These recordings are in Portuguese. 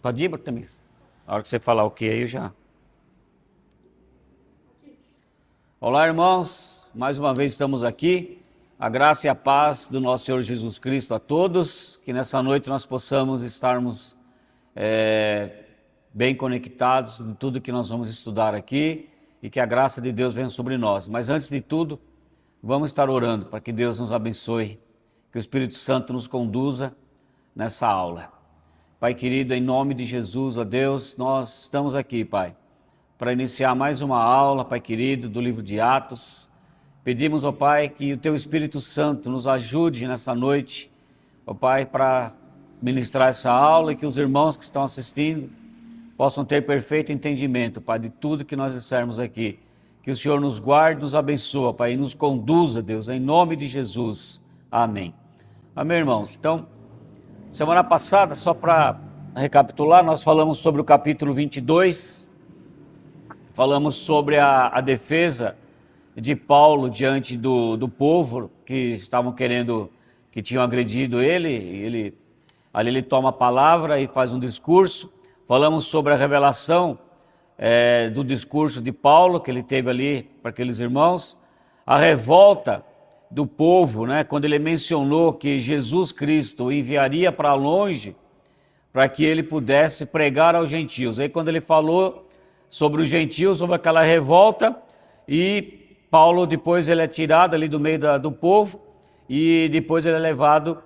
Pode ir, Bartemis? A hora que você falar o que aí, eu já... Olá, irmãos. Mais uma vez estamos aqui. A graça e a paz do nosso Senhor Jesus Cristo a todos. Que nessa noite nós possamos estarmos bem conectados de tudo que nós vamos estudar aqui e que a graça de Deus venha sobre nós. Mas antes de tudo, vamos estar orando para que Deus nos abençoe, que o Espírito Santo nos conduza nessa aula. Pai querido, em nome de Jesus, ó Deus, nós estamos aqui, Pai, para iniciar mais uma aula, Pai querido, do livro de Atos. Pedimos, ó Pai, que o Teu Espírito Santo nos ajude nessa noite, ó Pai, para ministrar essa aula e que os irmãos que estão assistindo possam ter perfeito entendimento, Pai, de tudo que nós dissermos aqui. Que o Senhor nos guarde, nos abençoe, Pai, e nos conduza, Deus, em nome de Jesus. Amém. Amém, irmãos. Então, semana passada, só para recapitular, nós falamos sobre o capítulo 22, falamos sobre a defesa de Paulo diante do povo que estavam querendo, que tinham agredido ele. Ali ele toma a palavra e faz um discurso. Falamos sobre a revelação do discurso de Paulo, que ele teve ali para aqueles irmãos, a revolta do povo, né, quando ele mencionou que Jesus Cristo o enviaria para longe para que ele pudesse pregar aos gentios. Aí quando ele falou sobre os gentios, sobre aquela revolta, e Paulo depois ele é tirado ali do meio do povo e depois ele é levado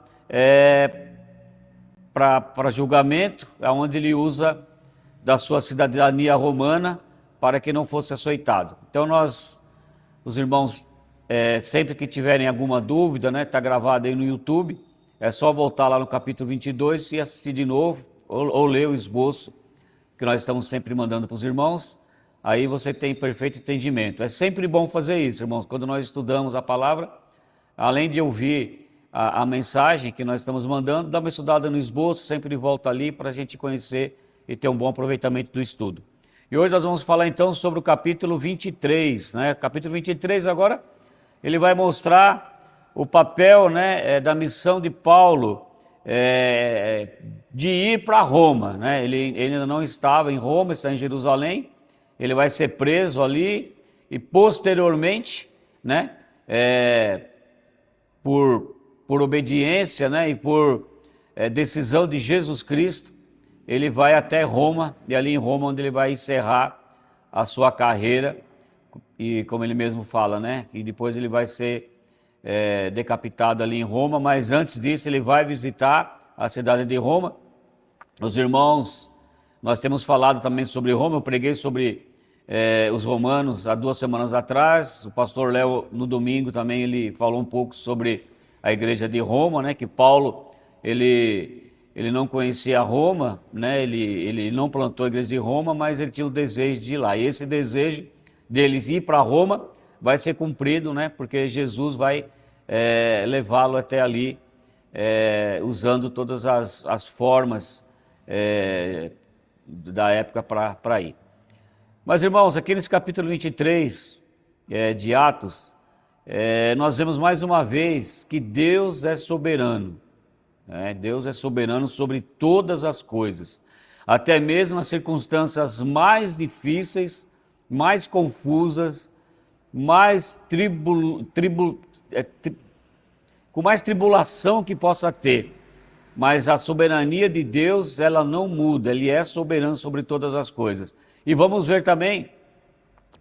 para julgamento, onde ele usa da sua cidadania romana para que não fosse açoitado. Então os irmãos, sempre que tiverem alguma dúvida, né, está gravado aí no YouTube, é só voltar lá no capítulo 22 e assistir de novo, ou ler o esboço que nós estamos sempre mandando para os irmãos, aí você tem perfeito entendimento. É sempre bom fazer isso, irmãos, quando nós estudamos a palavra, além de ouvir a mensagem que nós estamos mandando, dá uma estudada no esboço, sempre volta ali para a gente conhecer e ter um bom aproveitamento do estudo. E hoje nós vamos falar então sobre o capítulo 23, né? Capítulo 23 agora, ele vai mostrar o papel, né, da missão de Paulo de ir para Roma, né? Ele ainda não estava em Roma, está em Jerusalém, ele vai ser preso ali e posteriormente, né, por obediência, né, e por decisão de Jesus Cristo, ele vai até Roma, e ali em Roma onde ele vai encerrar a sua carreira, e como ele mesmo fala, né, e depois ele vai ser decapitado ali em Roma, mas antes disso ele vai visitar a cidade de Roma. Os irmãos, nós temos falado também sobre Roma, eu preguei sobre os romanos há 2 semanas atrás, o pastor Léo no domingo também ele falou um pouco sobre a igreja de Roma, né, que Paulo, ele não conhecia Roma, né, ele não plantou a igreja de Roma, mas ele tinha o desejo de ir lá, e esse desejo deles ir para Roma vai ser cumprido, né, porque Jesus vai levá-lo até ali, usando todas as formas da época para ir. Mas irmãos, aqui nesse capítulo 23 de Atos, nós vemos mais uma vez que Deus é soberano. Deus é soberano sobre todas as coisas, até mesmo as circunstâncias mais difíceis, mais confusas, com mais tribulação que possa ter. Mas a soberania de Deus, ela não muda, Ele é soberano sobre todas as coisas. E vamos ver também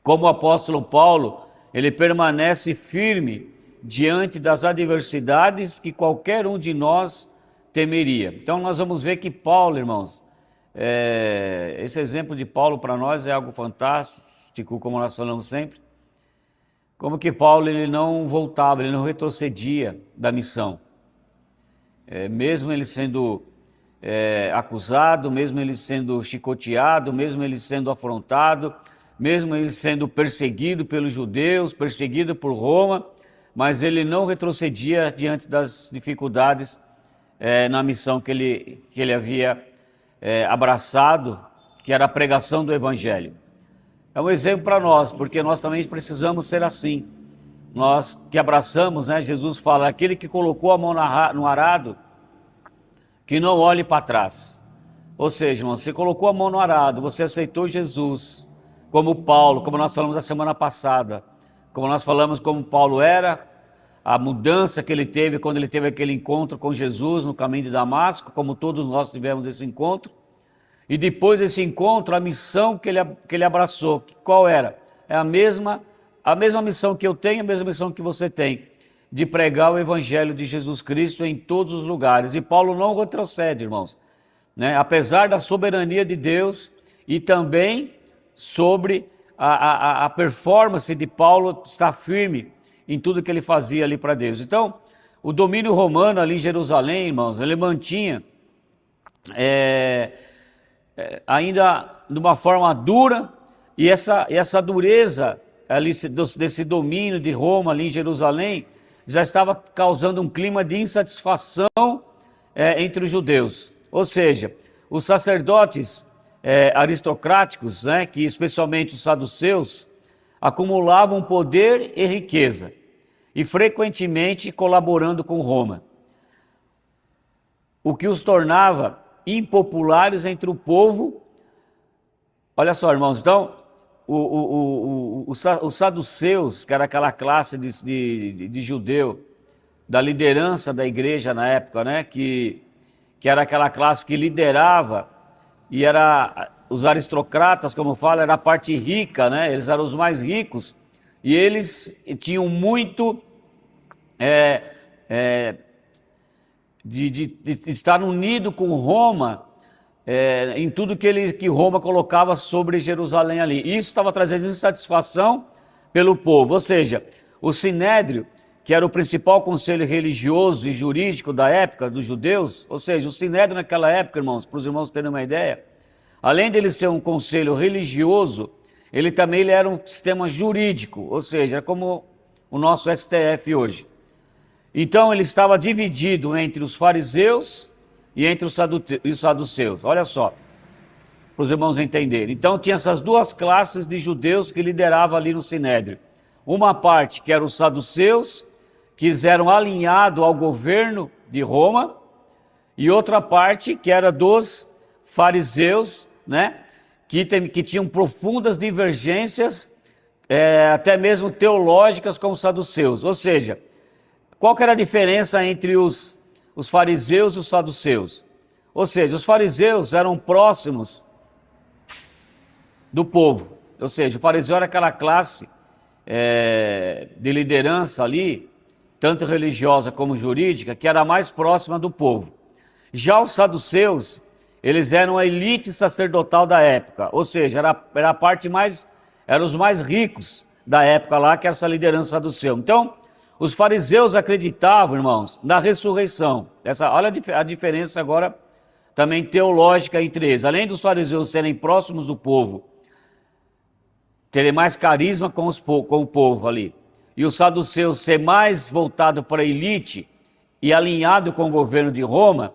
como o apóstolo Paulo, ele permanece firme diante das adversidades que qualquer um de nós temeria. Então nós vamos ver que Paulo, irmãos, esse exemplo de Paulo para nós é algo fantástico, como nós falamos sempre, como que Paulo ele não voltava, ele não retrocedia da missão. Mesmo ele sendo acusado, mesmo ele sendo chicoteado, mesmo ele sendo afrontado, mesmo ele sendo perseguido pelos judeus, perseguido por Roma, mas ele não retrocedia diante das dificuldades na missão que ele havia abraçado, que era a pregação do Evangelho. É um exemplo para nós, porque nós também precisamos ser assim. Nós que abraçamos, né? Jesus fala, aquele que colocou a mão no arado, que não olhe para trás. Ou seja, irmão, você colocou a mão no arado, você aceitou Jesus, como Paulo, como nós falamos a semana passada, como nós falamos como Paulo era, a mudança que ele teve quando ele teve aquele encontro com Jesus no caminho de Damasco, como todos nós tivemos esse encontro, e depois desse encontro, a missão que ele abraçou, qual era? É a mesma missão que eu tenho, a mesma missão que você tem, de pregar o evangelho de Jesus Cristo em todos os lugares. E Paulo não retrocede, irmãos, né? Apesar da soberania de Deus e também sobre a performance de Paulo estar firme em tudo que ele fazia ali para Deus. Então, o domínio romano ali em Jerusalém, irmãos, ele mantinha ainda de uma forma dura, e essa dureza ali desse domínio de Roma ali em Jerusalém já estava causando um clima de insatisfação entre os judeus. Ou seja, os sacerdotes aristocráticos, né, que especialmente os saduceus, acumulavam poder e riqueza, e frequentemente colaborando com Roma, o que os tornava impopulares entre o povo. Olha só, irmãos, então, os saduceus, que era aquela classe de judeu, da liderança da igreja na época, né, que era aquela classe que liderava, e era os aristocratas, como fala, era a parte rica, né, eles eram os mais ricos, e eles tinham muito de estar unido com Roma, em tudo que Roma colocava sobre Jerusalém ali. Isso estava trazendo insatisfação pelo povo, ou seja, o Sinédrio, que era o principal conselho religioso e jurídico da época dos judeus, ou seja, o Sinédrio naquela época, irmãos, para os irmãos terem uma ideia, além dele ser um conselho religioso, ele era um sistema jurídico, ou seja, era como o nosso STF hoje. Então ele estava dividido entre os fariseus e entre os saduceus. Olha só, para os irmãos entenderem. Então tinha essas duas classes de judeus que lideravam ali no Sinédrio. Uma parte que eram os saduceus, que eram alinhados ao governo de Roma, e outra parte que era dos fariseus, né, que tinham profundas divergências, até mesmo teológicas, com os saduceus. Ou seja, qual que era a diferença entre os fariseus e os saduceus? Ou seja, os fariseus eram próximos do povo. Ou seja, o fariseu era aquela classe de liderança ali, tanto religiosa como jurídica, que era mais próxima do povo. Já os saduceus, eles eram a elite sacerdotal da época, ou seja, era a parte mais, eram os mais ricos da época lá, que era essa liderança saduceu. Então, os fariseus acreditavam, irmãos, na ressurreição. Olha a diferença agora também teológica entre eles. Além dos fariseus serem próximos do povo, terem mais carisma com o povo ali, e os saduceus ser mais voltado para a elite e alinhado com o governo de Roma,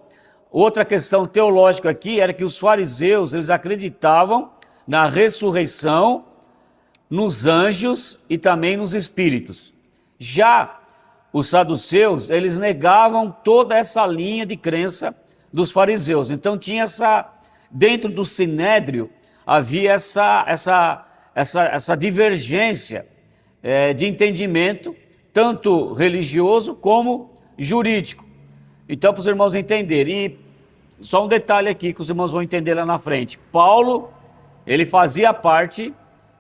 outra questão teológica aqui era que os fariseus, eles acreditavam na ressurreição, nos anjos e também nos espíritos. Já os saduceus, eles negavam toda essa linha de crença dos fariseus. Então tinha dentro do Sinédrio, havia essa divergência de entendimento, tanto religioso como jurídico. Então, para os irmãos entenderem, e só um detalhe aqui que os irmãos vão entender lá na frente. Paulo, ele fazia parte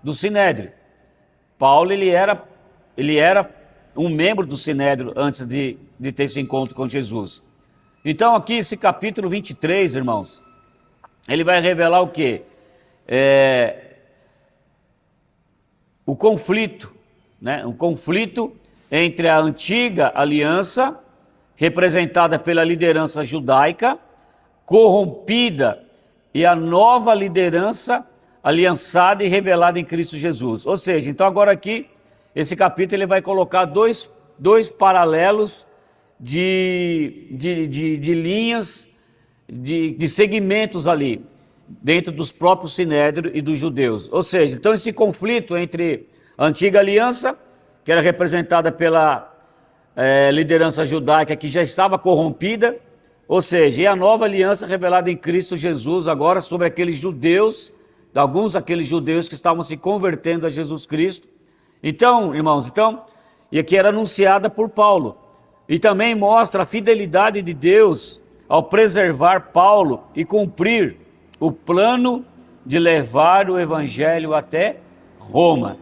do Sinédrio. Paulo, ele era um membro do Sinédrio antes de ter esse encontro com Jesus. Então, aqui, esse capítulo 23, irmãos, ele vai revelar o quê? O conflito, né? Um conflito entre a antiga aliança, representada pela liderança judaica, corrompida, e a nova liderança aliançada e revelada em Cristo Jesus. Ou seja, então agora aqui, esse capítulo ele vai colocar dois paralelos de linhas, de segmentos ali, dentro dos próprios Sinédrio e dos judeus. Ou seja, então esse conflito entre a antiga aliança, que era representada pela liderança judaica, que já estava corrompida, Ou seja, e a nova aliança revelada em Cristo Jesus agora sobre aqueles judeus, alguns daqueles judeus que estavam se convertendo a Jesus Cristo. Então, irmãos, e aqui era anunciada por Paulo. E também mostra a fidelidade de Deus ao preservar Paulo e cumprir o plano de levar o evangelho até Roma,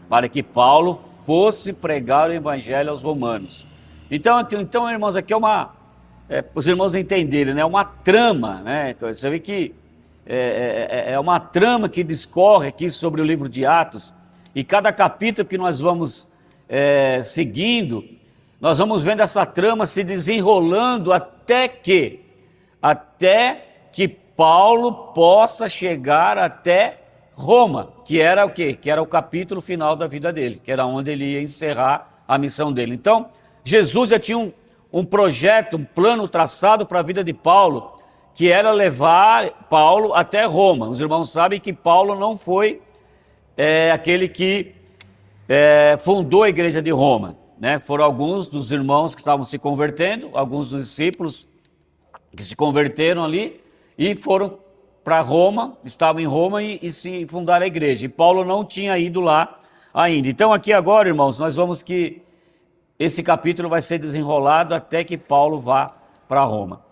para que Paulo fosse pregar o evangelho aos romanos. Então irmãos, aqui é uma, para os irmãos entenderem, né, uma trama, né? Você vê que é uma trama que discorre aqui sobre o livro de Atos, e cada capítulo que nós vamos seguindo, nós vamos vendo essa trama se desenrolando até que Paulo possa chegar até Roma, que era o quê? Que era o capítulo final da vida dele, que era onde ele ia encerrar a missão dele. Então, Jesus já tinha um projeto, um plano traçado para a vida de Paulo, que era levar Paulo até Roma. Os irmãos sabem que Paulo não foi aquele que fundou a igreja de Roma, né? Foram alguns dos irmãos que estavam se convertendo, alguns dos discípulos que se converteram ali e foram para Roma, estavam em Roma e se fundaram a igreja. E Paulo não tinha ido lá ainda. Então aqui agora, irmãos, nós vamos que esse capítulo vai ser desenrolado até que Paulo vá para Roma.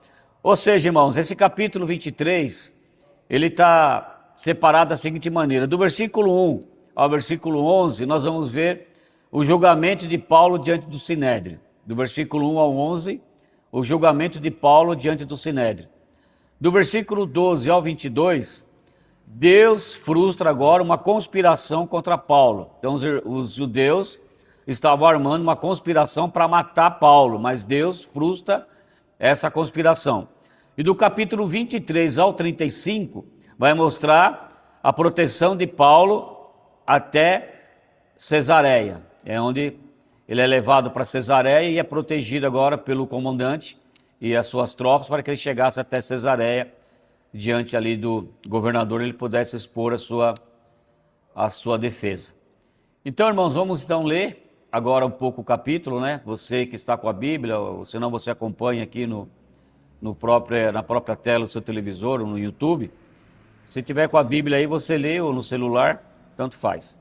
Ou seja, irmãos, esse capítulo 23, ele está separado da seguinte maneira: do versículo 1 ao versículo 11, nós vamos ver o julgamento de Paulo diante do Sinédrio. Do versículo 1 ao 11, o julgamento de Paulo diante do Sinédrio. Do versículo 12 ao 22, Deus frustra agora uma conspiração contra Paulo. Então os judeus estavam armando uma conspiração para matar Paulo, mas Deus frustra essa conspiração. E do capítulo 23 ao 35, vai mostrar a proteção de Paulo até Cesareia. É onde ele é levado para Cesareia e é protegido agora pelo comandante e as suas tropas para que ele chegasse até Cesareia, diante ali do governador, ele pudesse expor a sua defesa. Então, irmãos, vamos então ler agora um pouco o capítulo, né? Você que está com a Bíblia, ou senão você acompanha aqui na própria tela do seu televisor ou no YouTube. Se tiver com a Bíblia aí, você lê, ou no celular, tanto faz.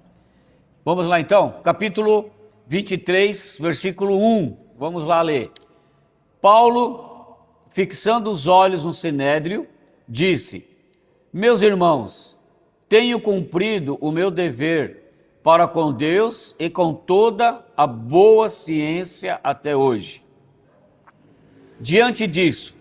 Vamos lá então, capítulo 23, versículo 1. Vamos lá ler. Paulo, fixando os olhos no Sinédrio, disse: meus irmãos, tenho cumprido o meu dever para com Deus e com toda a boa ciência até hoje. Diante disso,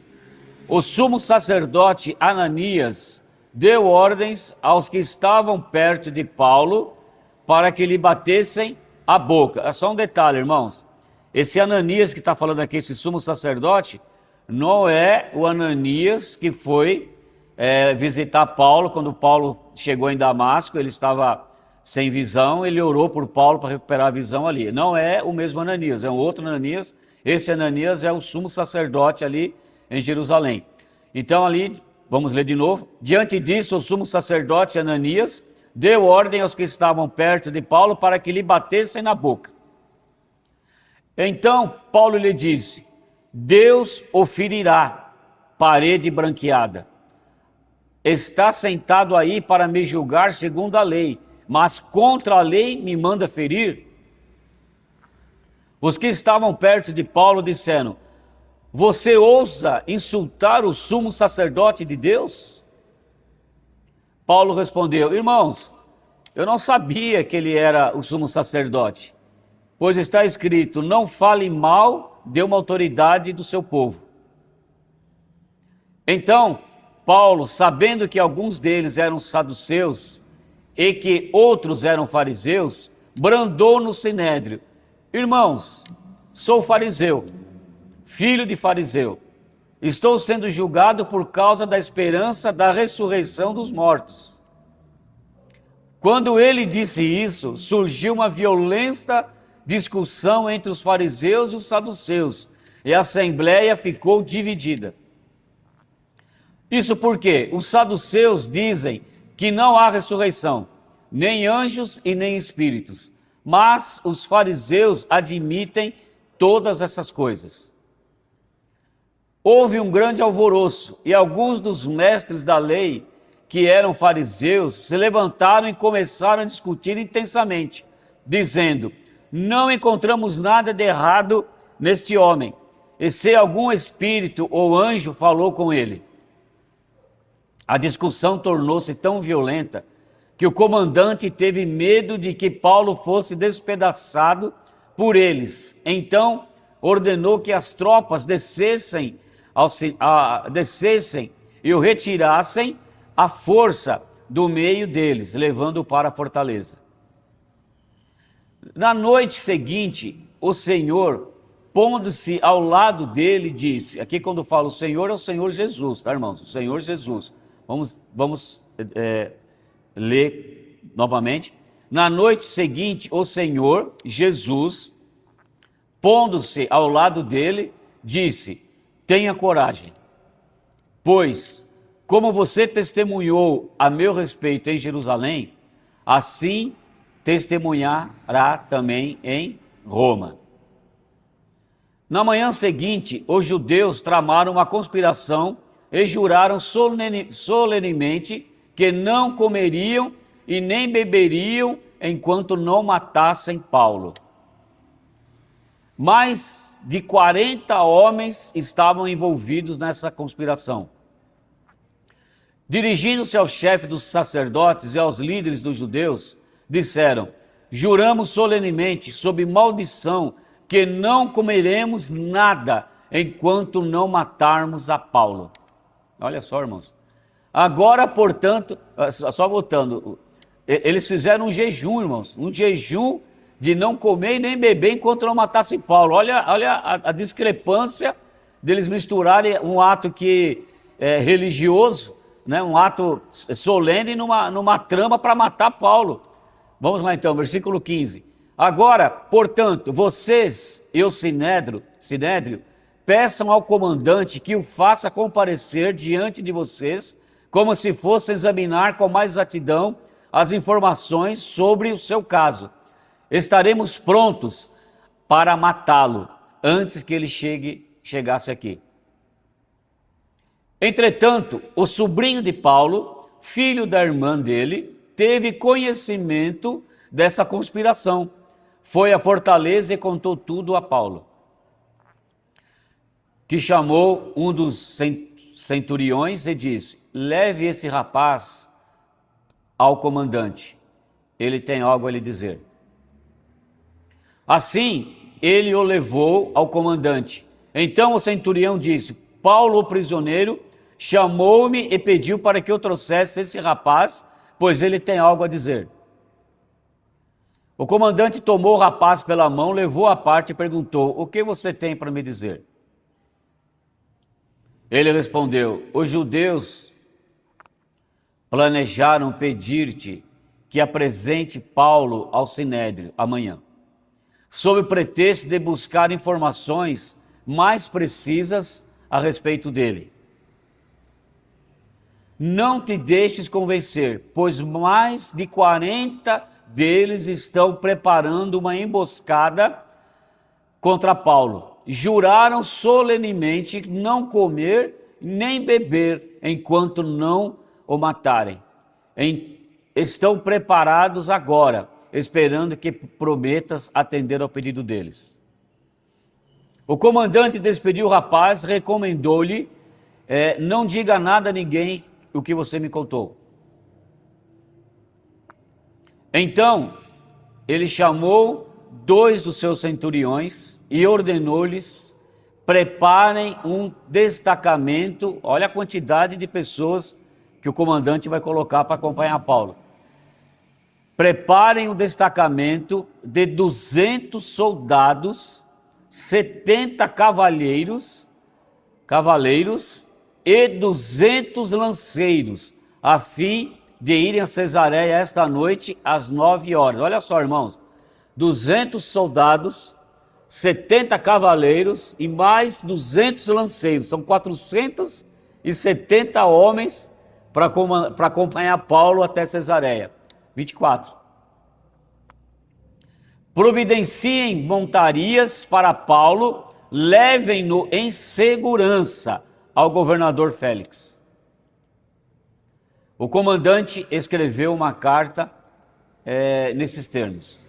o sumo sacerdote Ananias deu ordens aos que estavam perto de Paulo para que lhe batessem a boca. É só um detalhe, irmãos. Esse Ananias que está falando aqui, esse sumo sacerdote, não é o Ananias que foi visitar Paulo quando Paulo chegou em Damasco. Ele estava sem visão, ele orou por Paulo para recuperar a visão ali. Não é o mesmo Ananias, é um outro Ananias. Esse Ananias é o sumo sacerdote ali em Jerusalém. Então ali, vamos ler de novo. Diante disso, o sumo sacerdote Ananias deu ordem aos que estavam perto de Paulo para que lhe batessem na boca. Então Paulo lhe disse: Deus o ferirá, parede branqueada. Está sentado aí para me julgar segundo a lei, mas contra a lei me manda ferir? Os que estavam perto de Paulo disseram: você ousa insultar o sumo sacerdote de Deus? Paulo respondeu: irmãos, eu não sabia que ele era o sumo sacerdote, pois está escrito: não fale mal de uma autoridade do seu povo. Então Paulo, sabendo que alguns deles eram saduceus e que outros eram fariseus, brandou no Sinédrio: irmãos, sou fariseu, filho de fariseu. Estou sendo julgado por causa da esperança da ressurreição dos mortos. Quando ele disse isso, surgiu uma violenta discussão entre os fariseus e os saduceus, e a assembleia ficou dividida. Isso porque os saduceus dizem que não há ressurreição, nem anjos e nem espíritos, mas os fariseus admitem todas essas coisas. houve um grande alvoroço, e alguns dos mestres da lei, que eram fariseus, se levantaram e começaram a discutir intensamente, dizendo: não encontramos nada de errado neste homem, e se algum espírito ou anjo falou com ele. A discussão tornou-se tão violenta que o comandante teve medo de que Paulo fosse despedaçado por eles. Então ordenou que as tropas descessem e o retirassem à força do meio deles, levando-o para a fortaleza. Na noite seguinte, o Senhor, pondo-se ao lado dele, disse, aqui quando fala o Senhor, é o Senhor Jesus, tá, irmãos? O Senhor Jesus. Vamos ler novamente. Na noite seguinte, o Senhor Jesus, pondo-se ao lado dele, disse: tenha coragem, pois, como você testemunhou a meu respeito em Jerusalém, assim testemunhará também em Roma. Na manhã seguinte, os judeus tramaram uma conspiração e juraram solenemente que não comeriam e nem beberiam enquanto não matassem Paulo. Mais de 40 homens estavam envolvidos nessa conspiração. Dirigindo-se ao chefe dos sacerdotes e aos líderes dos judeus, disseram: juramos solenemente, sob maldição, que não comeremos nada enquanto não matarmos a Paulo. Olha só, irmãos. Agora, portanto, só voltando, eles fizeram um jejum, irmãos, um jejum de não comer e nem beber enquanto não matasse Paulo. Olha a discrepância deles misturarem um ato que é religioso, né, um ato solene numa trama para matar Paulo. Vamos lá então, versículo 15. Agora, portanto, vocês e o Sinédrio, peçam ao comandante que o faça comparecer diante de vocês, como se fossem examinar com mais exatidão as informações sobre o seu caso. Estaremos prontos para matá-lo antes que ele chegasse aqui. Entretanto, o sobrinho de Paulo, filho da irmã dele, teve conhecimento dessa conspiração. Foi à fortaleza e contou tudo a Paulo, que chamou um dos centuriões e disse: leve esse rapaz ao comandante, ele tem algo a lhe dizer. Assim, ele o levou ao comandante. Então o centurião disse: Paulo, o prisioneiro, chamou-me e pediu para que eu trouxesse esse rapaz, pois ele tem algo a dizer. O comandante tomou o rapaz pela mão, levou à parte e perguntou: o que você tem para me dizer? Ele respondeu: os judeus planejaram pedir-te que apresente Paulo ao Sinédrio amanhã, sob o pretexto de buscar informações mais precisas a respeito dele. Não te deixes convencer, pois mais de 40 deles estão preparando uma emboscada contra Paulo. Juraram solenemente não comer nem beber enquanto não o matarem. Estão preparados agora, esperando que prometas atender ao pedido deles. O comandante despediu o rapaz, recomendou-lhe: não diga nada a ninguém o que você me contou. Então, ele chamou 2 dos seus centuriões e ordenou-lhes: preparem um destacamento. Olha a quantidade de pessoas que o comandante vai colocar para acompanhar Paulo. Preparem um destacamento de 200 soldados, 70 cavaleiros e 200 lanceiros, a fim de irem a Cesareia esta noite às 9 horas. Olha só, irmãos, 200 soldados, 70 cavaleiros e mais 200 lanceiros. São 470 homens para acompanhar Paulo até Cesareia. 24. Providenciem montarias para Paulo, levem-no em segurança ao governador Félix. O comandante escreveu uma carta nesses termos: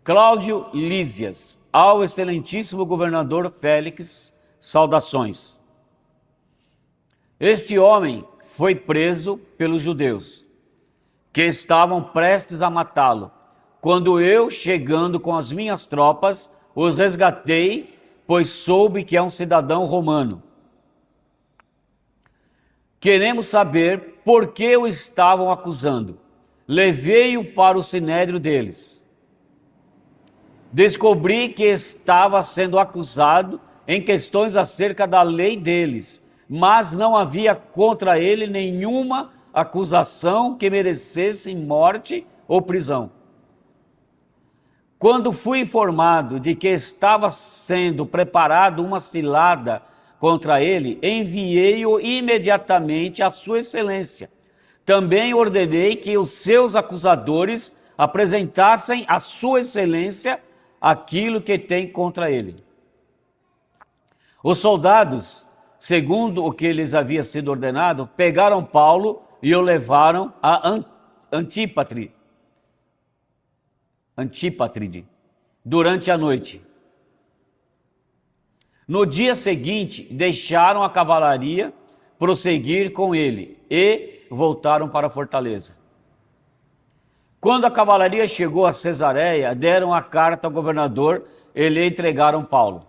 Cláudio Lísias, ao excelentíssimo governador Félix, saudações. Este homem foi preso pelos judeus, que estavam prestes a matá-lo, quando eu, chegando com as minhas tropas, os resgatei, pois soube que é um cidadão romano. Queremos saber por que o estavam acusando. Levei-o para o sinédrio deles. Descobri que estava sendo acusado em questões acerca da lei deles, mas não havia contra ele nenhuma acusação que merecesse morte ou prisão. Quando fui informado de que estava sendo preparado uma cilada contra ele, enviei-o imediatamente à sua excelência. Também ordenei que os seus acusadores apresentassem à sua excelência aquilo que tem contra ele. Os soldados, segundo o que lhes havia sido ordenado, pegaram Paulo e o levaram a Antípatre durante a noite. No dia seguinte, deixaram a cavalaria prosseguir com ele e voltaram para a fortaleza. Quando a cavalaria chegou a Cesareia, deram a carta ao governador e lhe entregaram Paulo.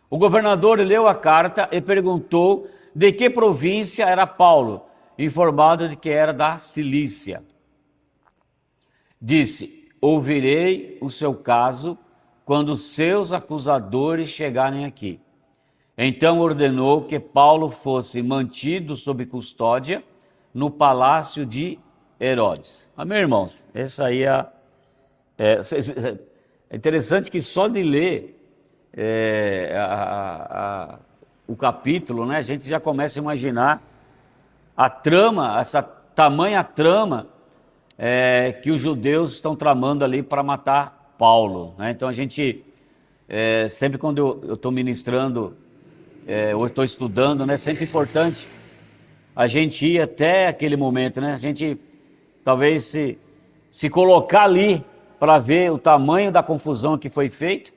O governador leu a carta e perguntou de que província era Paulo, informado de que era da Cilícia. Disse: ouvirei o seu caso quando seus acusadores chegarem aqui. Então ordenou que Paulo fosse mantido sob custódia no palácio de Herodes. Meus irmãos, essa aí é interessante que só de ler o capítulo, né, a gente já começa a imaginar a trama, essa tamanha trama que os judeus estão tramando ali para matar Paulo, né? Então a gente, sempre quando eu estou ministrando, ou estou estudando, né, sempre importante a gente ir até aquele momento, né? A gente talvez se colocar ali para ver o tamanho da confusão que foi feita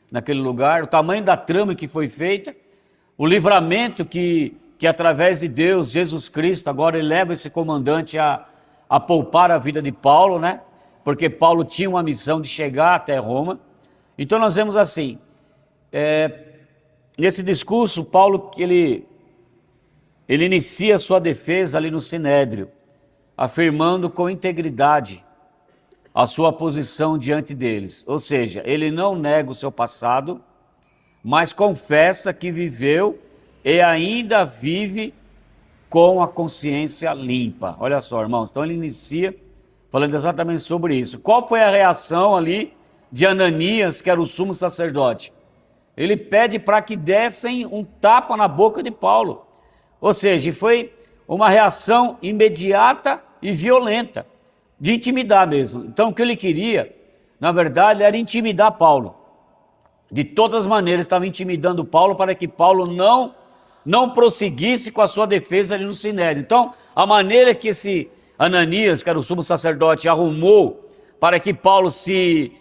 naquele lugar, o tamanho da trama que foi feita, o livramento que através de Deus, Jesus Cristo, agora ele leva esse comandante a poupar a vida de Paulo, né? Porque Paulo tinha uma missão de chegar até Roma. Então nós vemos assim, nesse discurso, Paulo, ele inicia a sua defesa ali no Sinédrio, afirmando com integridade a sua posição diante deles. Ou seja, ele não nega o seu passado, mas confessa que viveu e ainda vive com a consciência limpa. Olha só, irmãos, então ele inicia falando exatamente sobre isso. Qual foi a reação ali de Ananias, que era o sumo sacerdote? Ele pede para que dessem um tapa na boca de Paulo. Ou seja, foi uma reação imediata e violenta, de intimidar mesmo. Então o que ele queria, na verdade, era intimidar Paulo. De todas as maneiras, estava intimidando Paulo para que Paulo não prosseguisse com a sua defesa ali no Sinédrio. Então, a maneira que esse Ananias, que era o sumo sacerdote, arrumou para que Paulo se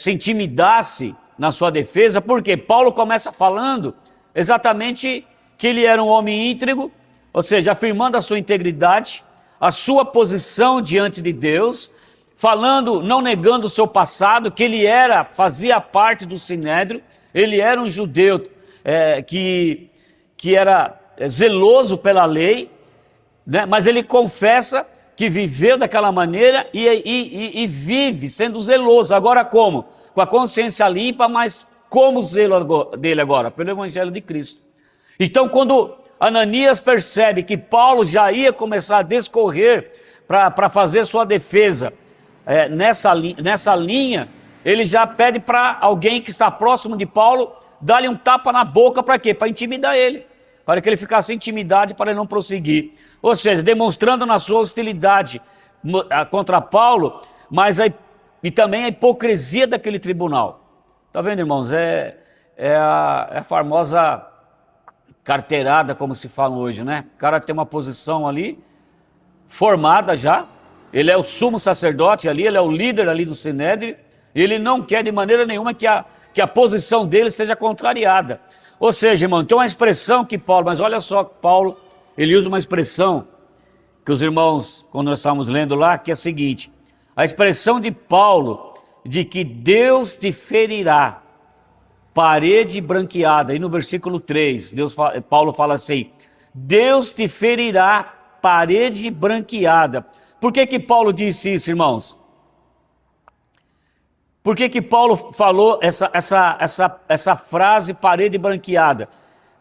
intimidasse na sua defesa, porque Paulo começa falando exatamente que ele era um homem íntegro, ou seja, afirmando a sua integridade, a sua posição diante de Deus, falando, não negando o seu passado, que ele fazia parte do Sinédrio, ele era um judeu que era zeloso pela lei, né? Mas ele confessa que viveu daquela maneira e vive sendo zeloso. Agora como? Com a consciência limpa, mas como o zelo dele agora? Pelo Evangelho de Cristo. Então quando Ananias percebe que Paulo já ia começar a discorrer para fazer sua defesa nessa linha, ele já pede para alguém que está próximo de Paulo dar-lhe um tapa na boca. Para quê? Para intimidar ele, para que ele ficasse intimidado, para ele não prosseguir. Ou seja, demonstrando na sua hostilidade contra Paulo, mas aí e também a hipocrisia daquele tribunal. Tá vendo, irmãos? É a famosa carteirada, como se fala hoje, né? O cara tem uma posição ali, formada já, ele é o sumo sacerdote ali, ele é o líder ali do Sinédrio, e ele não quer de maneira nenhuma que a posição dele seja contrariada. Ou seja, irmão, tem uma expressão que Paulo, mas olha só, Paulo, ele usa uma expressão que os irmãos, quando nós estávamos lendo lá, que é a seguinte: a expressão de Paulo, de que Deus te ferirá, parede branqueada, e no versículo 3, Paulo fala assim: Deus te ferirá, parede branqueada. Por que Paulo disse isso, irmãos? Por que Paulo falou essa frase, parede branqueada?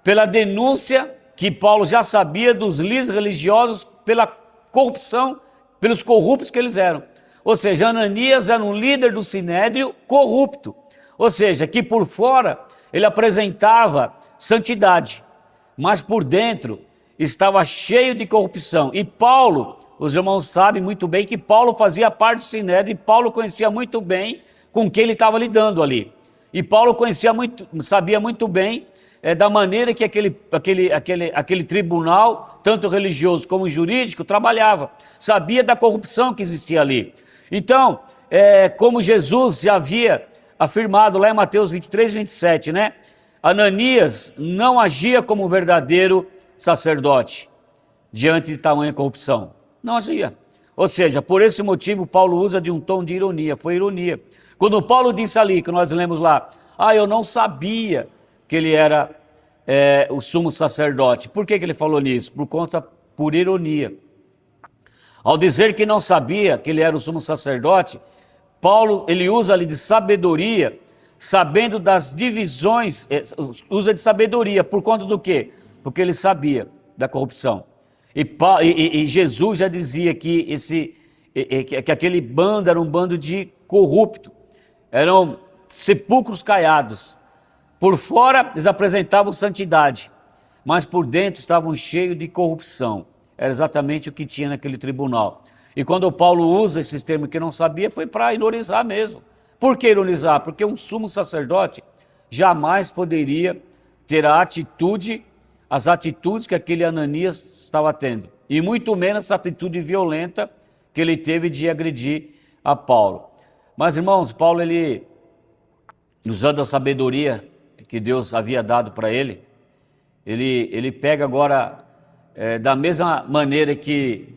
Pela denúncia que Paulo já sabia dos líderes religiosos, pela corrupção, pelos corruptos que eles eram. Ou seja, Ananias era um líder do Sinédrio corrupto. Ou seja, que por fora ele apresentava santidade, mas por dentro estava cheio de corrupção. E Paulo, os irmãos sabem muito bem que Paulo fazia parte do Sinédrio, e Paulo conhecia muito bem com quem ele estava lidando ali. E Paulo sabia muito bem da maneira que aquele tribunal, tanto religioso como jurídico, trabalhava. Sabia da corrupção que existia ali. Então, como Jesus já havia afirmado lá em Mateus 23, 27, né? Ananias não agia como um verdadeiro sacerdote diante de tamanha corrupção. Não agia. Ou seja, por esse motivo, Paulo usa de um tom de ironia. Foi ironia. Quando Paulo disse ali, que nós lemos lá, eu não sabia que ele era o sumo sacerdote. Por que ele falou nisso? Por ironia. Ao dizer que não sabia que ele era o sumo sacerdote, Paulo, ele usa ali de sabedoria, sabendo das divisões, usa de sabedoria, por conta do quê? Porque ele sabia da corrupção. E Jesus já dizia que aquele bando era um bando de corrupto, eram sepulcros caiados. Por fora eles apresentavam santidade, mas por dentro estavam cheios de corrupção. Era exatamente o que tinha naquele tribunal. E quando o Paulo usa esses termos que não sabia, foi para ironizar mesmo. Por que ironizar? Porque um sumo sacerdote jamais poderia ter as atitudes que aquele Ananias estava tendo. E muito menos essa atitude violenta que ele teve de agredir a Paulo. Mas, irmãos, Paulo, ele, usando a sabedoria que Deus havia dado para ele pega agora, da mesma maneira que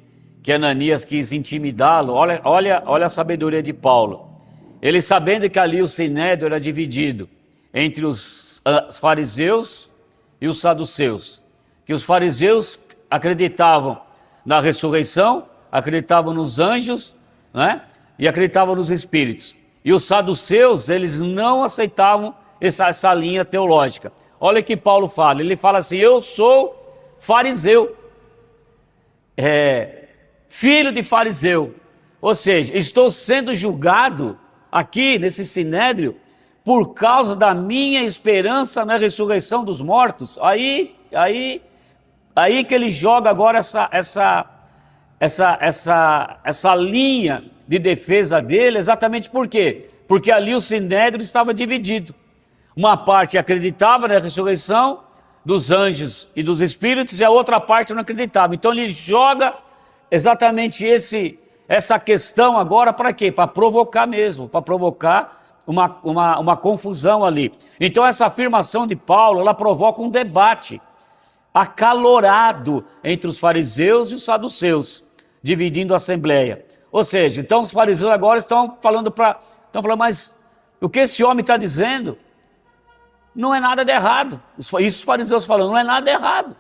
Ananias quis intimidá-lo, olha a sabedoria de Paulo. Ele, sabendo que ali o Sinédrio era dividido entre os fariseus e os saduceus, que os fariseus acreditavam na ressurreição, acreditavam nos anjos, né? E acreditavam nos espíritos. E os saduceus, eles não aceitavam essa linha teológica. Olha o que Paulo fala, ele fala assim: eu sou fariseu, filho de fariseu, ou seja, estou sendo julgado aqui nesse Sinédrio por causa da minha esperança na ressurreição dos mortos. Aí que ele joga agora essa linha de defesa dele, exatamente por quê? Porque ali o Sinédrio estava dividido. Uma parte acreditava na ressurreição dos anjos e dos espíritos, e a outra parte não acreditava. Então ele joga exatamente essa questão agora para quê? Para provocar mesmo, para provocar uma confusão ali. Então essa afirmação de Paulo, ela provoca um debate acalorado entre os fariseus e os saduceus, dividindo a assembleia. Ou seja, então os fariseus agora estão falando, mas o que esse homem está dizendo não é nada de errado. Isso os fariseus falando, não é nada de errado.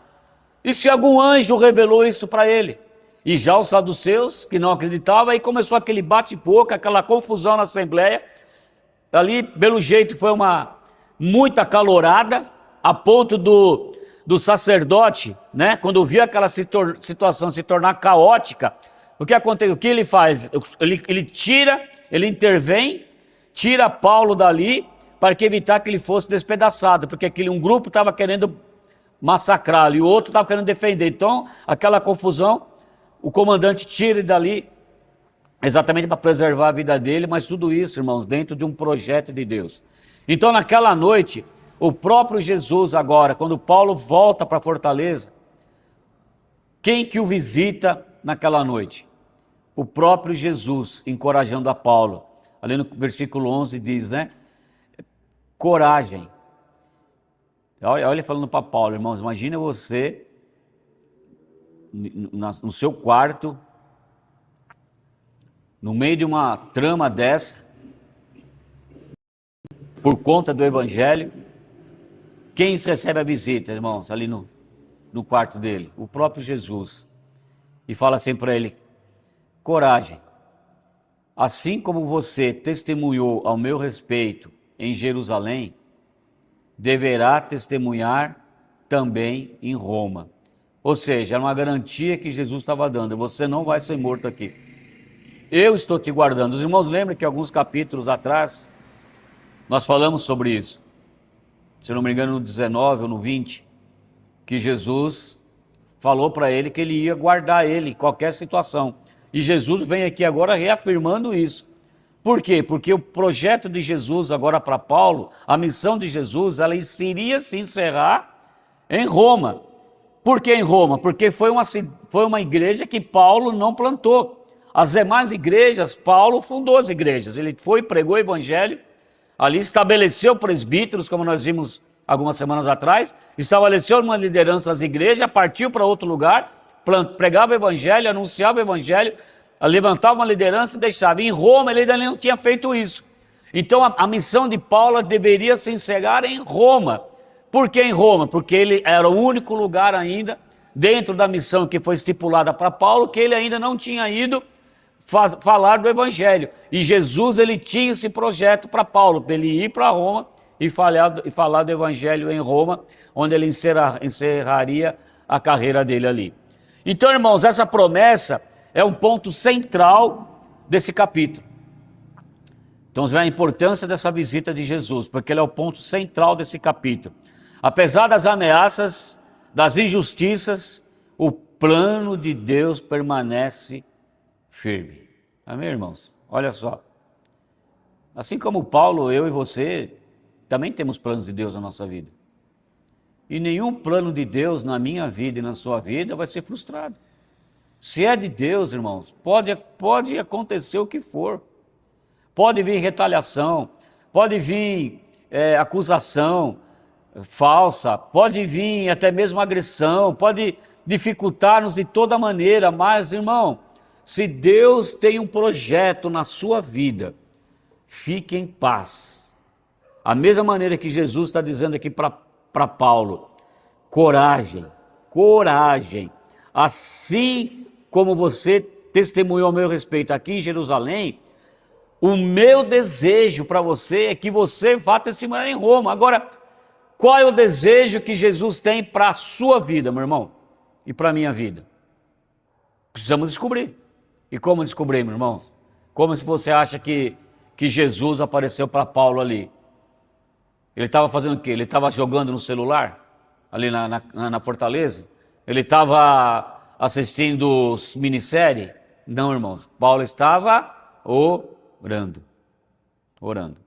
E se algum anjo revelou isso para ele? E já os saduceus, que não acreditavam, aí começou aquele bate-boca, aquela confusão na assembleia. Ali, pelo jeito, foi muito acalorada, a ponto do sacerdote, né, quando viu aquela situação se tornar caótica, o que acontece? O que ele faz? Ele intervém, tira Paulo dali, para evitar que ele fosse despedaçado, porque um grupo estava querendo massacrá-lo e o outro estava querendo defender. Então, aquela confusão, o comandante tira ele dali exatamente para preservar a vida dele, mas tudo isso, irmãos, dentro de um projeto de Deus. Então, naquela noite, o próprio Jesus agora, quando Paulo volta para Fortaleza, quem que o visita naquela noite? O próprio Jesus, encorajando a Paulo. Ali no versículo 11 diz, né? Coragem. Olha ele falando para Paulo, irmãos, imagina você no seu quarto, no meio de uma trama dessa, por conta do evangelho, quem recebe a visita, irmãos, ali no quarto dele? O próprio Jesus. E fala assim para ele, coragem, assim como você testemunhou ao meu respeito em Jerusalém, deverá testemunhar também em Roma. Ou seja, era uma garantia que Jesus estava dando, você não vai ser morto aqui. Eu estou te guardando. Os irmãos lembram que alguns capítulos atrás, nós falamos sobre isso. Se não me engano, no 19 ou no 20, que Jesus falou para ele que ele ia guardar ele em qualquer situação. E Jesus vem aqui agora reafirmando isso. Por quê? Porque o projeto de Jesus agora para Paulo, a missão de Jesus, ela iria se encerrar em Roma. Por que em Roma? Porque foi uma igreja que Paulo não plantou. As demais igrejas, Paulo fundou as igrejas. Ele foi, pregou o evangelho, ali estabeleceu presbíteros, como nós vimos algumas semanas atrás, estabeleceu uma liderança das igrejas, partiu para outro lugar, pregava o evangelho, anunciava o evangelho, levantava uma liderança e deixava. Em Roma ele ainda não tinha feito isso. Então a missão de Paulo deveria se encerrar em Roma. Por que em Roma? Porque ele era o único lugar ainda, dentro da missão que foi estipulada para Paulo, que ele ainda não tinha ido falar do evangelho. E Jesus, ele tinha esse projeto para Paulo, para ele ir para Roma e falar do evangelho em Roma, onde ele encerraria a carreira dele ali. Então, irmãos, essa promessa é um ponto central desse capítulo. Então, vamos ver a importância dessa visita de Jesus, porque ele é o ponto central desse capítulo. Apesar das ameaças, das injustiças, o plano de Deus permanece firme. Amém, irmãos? Olha só. Assim como Paulo, eu e você, também temos planos de Deus na nossa vida. E nenhum plano de Deus na minha vida e na sua vida vai ser frustrado. Se é de Deus, irmãos, pode acontecer o que for. Pode vir retaliação, pode vir acusação falsa, pode vir até mesmo agressão, pode dificultar-nos de toda maneira, mas, irmão, se Deus tem um projeto na sua vida, fique em paz. A mesma maneira que Jesus está dizendo aqui para Paulo, coragem, coragem. Assim como você testemunhou ao meu respeito aqui em Jerusalém, o meu desejo para você é que você vá testemunhar em Roma. Agora, qual é o desejo que Jesus tem para a sua vida, meu irmão? E para a minha vida? Precisamos descobrir. E como descobrimos, irmãos? Como se você acha que Jesus apareceu para Paulo ali? Ele estava fazendo o quê? Ele estava jogando no celular? Ali na Fortaleza? Ele estava assistindo minissérie? Não, irmãos. Paulo estava orando. Orando.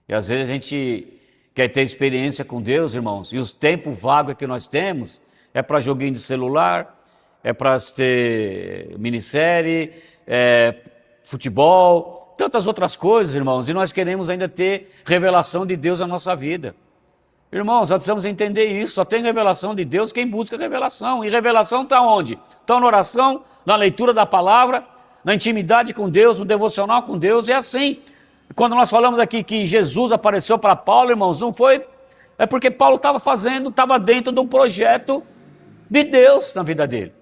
E às vezes a gente quer ter experiência com Deus, irmãos, e os tempos vagos que nós temos é para joguinho de celular, é para ter minissérie, futebol, tantas outras coisas, irmãos, e nós queremos ainda ter revelação de Deus na nossa vida. Irmãos, nós precisamos entender isso, só tem revelação de Deus quem busca revelação, e revelação está onde? Está na oração, na leitura da palavra, na intimidade com Deus, no devocional com Deus, é assim. Quando nós falamos aqui que Jesus apareceu para Paulo, irmãos, não foi, é porque Paulo estava dentro de um projeto de Deus na vida dele.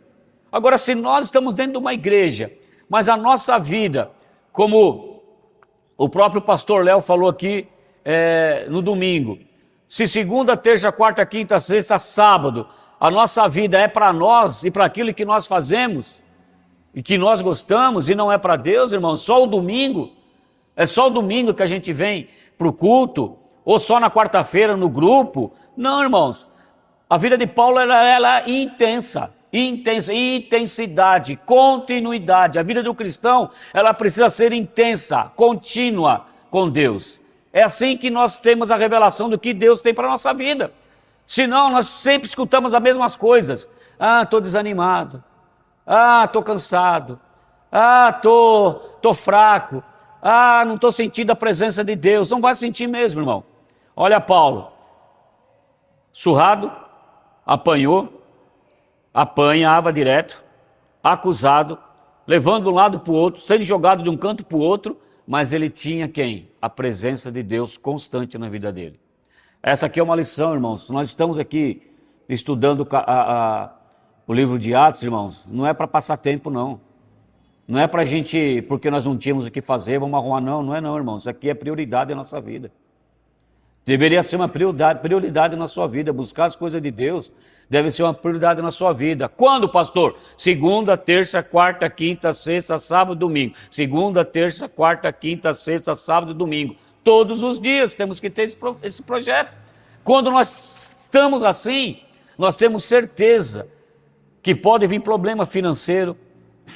Agora, se nós estamos dentro de uma igreja, mas a nossa vida, como o próprio pastor Léo falou aqui no domingo, se segunda, terça, quarta, quinta, sexta, sábado, a nossa vida é para nós e para aquilo que nós fazemos e que nós gostamos e não é para Deus, irmãos, só o domingo, é só o domingo que a gente vem para o culto, ou só na quarta-feira no grupo. Não, irmãos, a vida de Paulo ela é intensa, intensidade, continuidade. A vida do cristão, ela precisa ser intensa, contínua com Deus. É assim que nós temos a revelação do que Deus tem para a nossa vida. Senão, nós sempre escutamos as mesmas coisas. Ah, estou desanimado. Ah, estou cansado. Ah, estou fraco. Ah, não estou sentindo a presença de Deus. Não vai sentir mesmo, irmão. Olha Paulo. Surrado, apanhou, apanhava direto, acusado, levando de um lado para o outro, sendo jogado de um canto para o outro, mas ele tinha quem? A presença de Deus constante na vida dele. Essa aqui é uma lição, irmãos. Nós estamos aqui estudando o livro de Atos, irmãos. Não é para passar tempo, não. Não é para a gente, porque nós não tínhamos o que fazer, vamos arrumar, não. Não é não, irmãos. Isso aqui é prioridade na nossa vida. Deveria ser uma prioridade na sua vida. Buscar as coisas de Deus deve ser uma prioridade na sua vida. Quando, pastor? Segunda, terça, quarta, quinta, sexta, sábado, domingo. Segunda, terça, quarta, quinta, sexta, sábado, domingo. Todos os dias temos que ter esse projeto. Quando nós estamos assim, nós temos certeza que pode vir problema financeiro,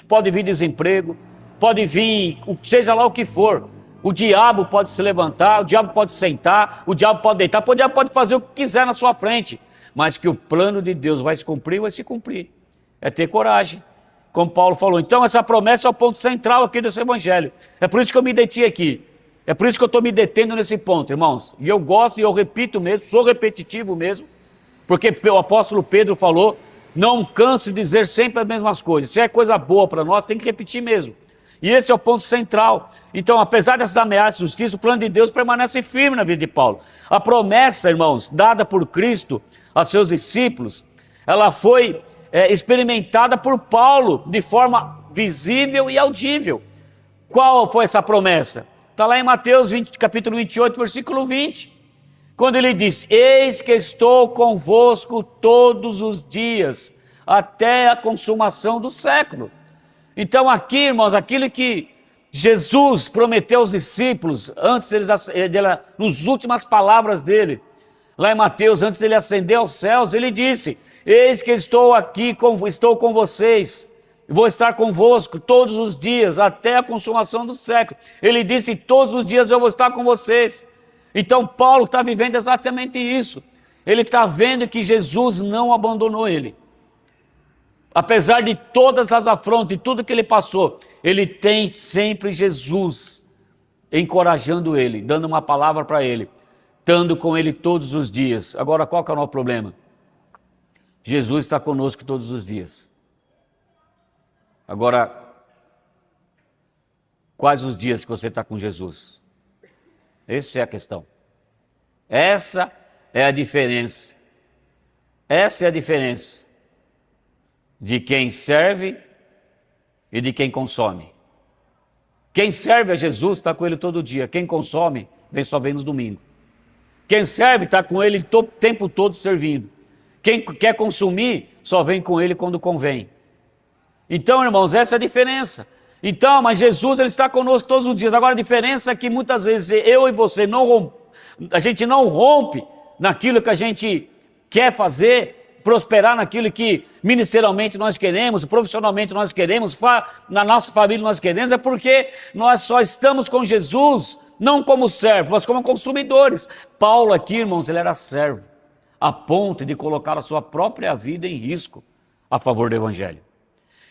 pode vir desemprego, pode vir, seja lá o que for. O diabo pode se levantar, o diabo pode sentar, o diabo pode deitar, o diabo pode fazer o que quiser na sua frente, mas que o plano de Deus vai se cumprir. É ter coragem, como Paulo falou. Então essa promessa é o ponto central aqui desse evangelho. É por isso que eu me deti aqui. É por isso que eu estou me detendo nesse ponto, irmãos. E eu gosto, e eu repito mesmo, sou repetitivo mesmo, porque o apóstolo Pedro falou, não canso de dizer sempre as mesmas coisas. Se é coisa boa para nós, tem que repetir mesmo. E esse é o ponto central. Então, apesar dessas ameaças de justiça, o plano de Deus permanece firme na vida de Paulo. A promessa, irmãos, dada por Cristo a seus discípulos, ela foi experimentada por Paulo de forma visível e audível. Qual foi essa promessa? Está lá em Mateus capítulo 28, versículo 20. Quando ele diz, eis que estou convosco todos os dias, até a consumação do século. Então aqui, irmãos, aquilo que Jesus prometeu aos discípulos, antes nos últimas palavras dele, lá em Mateus, antes dele ascender aos céus, ele disse, eis que estou aqui, estou com vocês, vou estar convosco todos os dias, até a consumação do século. Ele disse, todos os dias eu vou estar com vocês. Então Paulo está vivendo exatamente isso. Ele está vendo que Jesus não abandonou ele. Apesar de todas as afrontas, de tudo que ele passou, ele tem sempre Jesus encorajando ele, dando uma palavra para ele, estando com ele todos os dias. Agora, qual que é o nosso problema? Jesus está conosco todos os dias. Agora, quais os dias que você está com Jesus? Essa é a questão. Essa é a diferença. Essa é a diferença de quem serve e de quem consome. Quem serve a Jesus está com ele todo dia. Quem consome só vem no domingo. Quem serve está com ele o tempo todo servindo. Quem quer consumir só vem com ele quando convém. Então, irmãos, essa é a diferença. Então, mas Jesus ele está conosco todos os dias. Agora a diferença é que muitas vezes eu e você a gente não rompe naquilo que a gente quer fazer, prosperar naquilo que ministerialmente nós queremos, profissionalmente nós queremos, na nossa família nós queremos, é porque nós só estamos com Jesus, não como servos, mas como consumidores. Paulo aqui, irmãos, ele era servo, a ponto de colocar a sua própria vida em risco a favor do evangelho.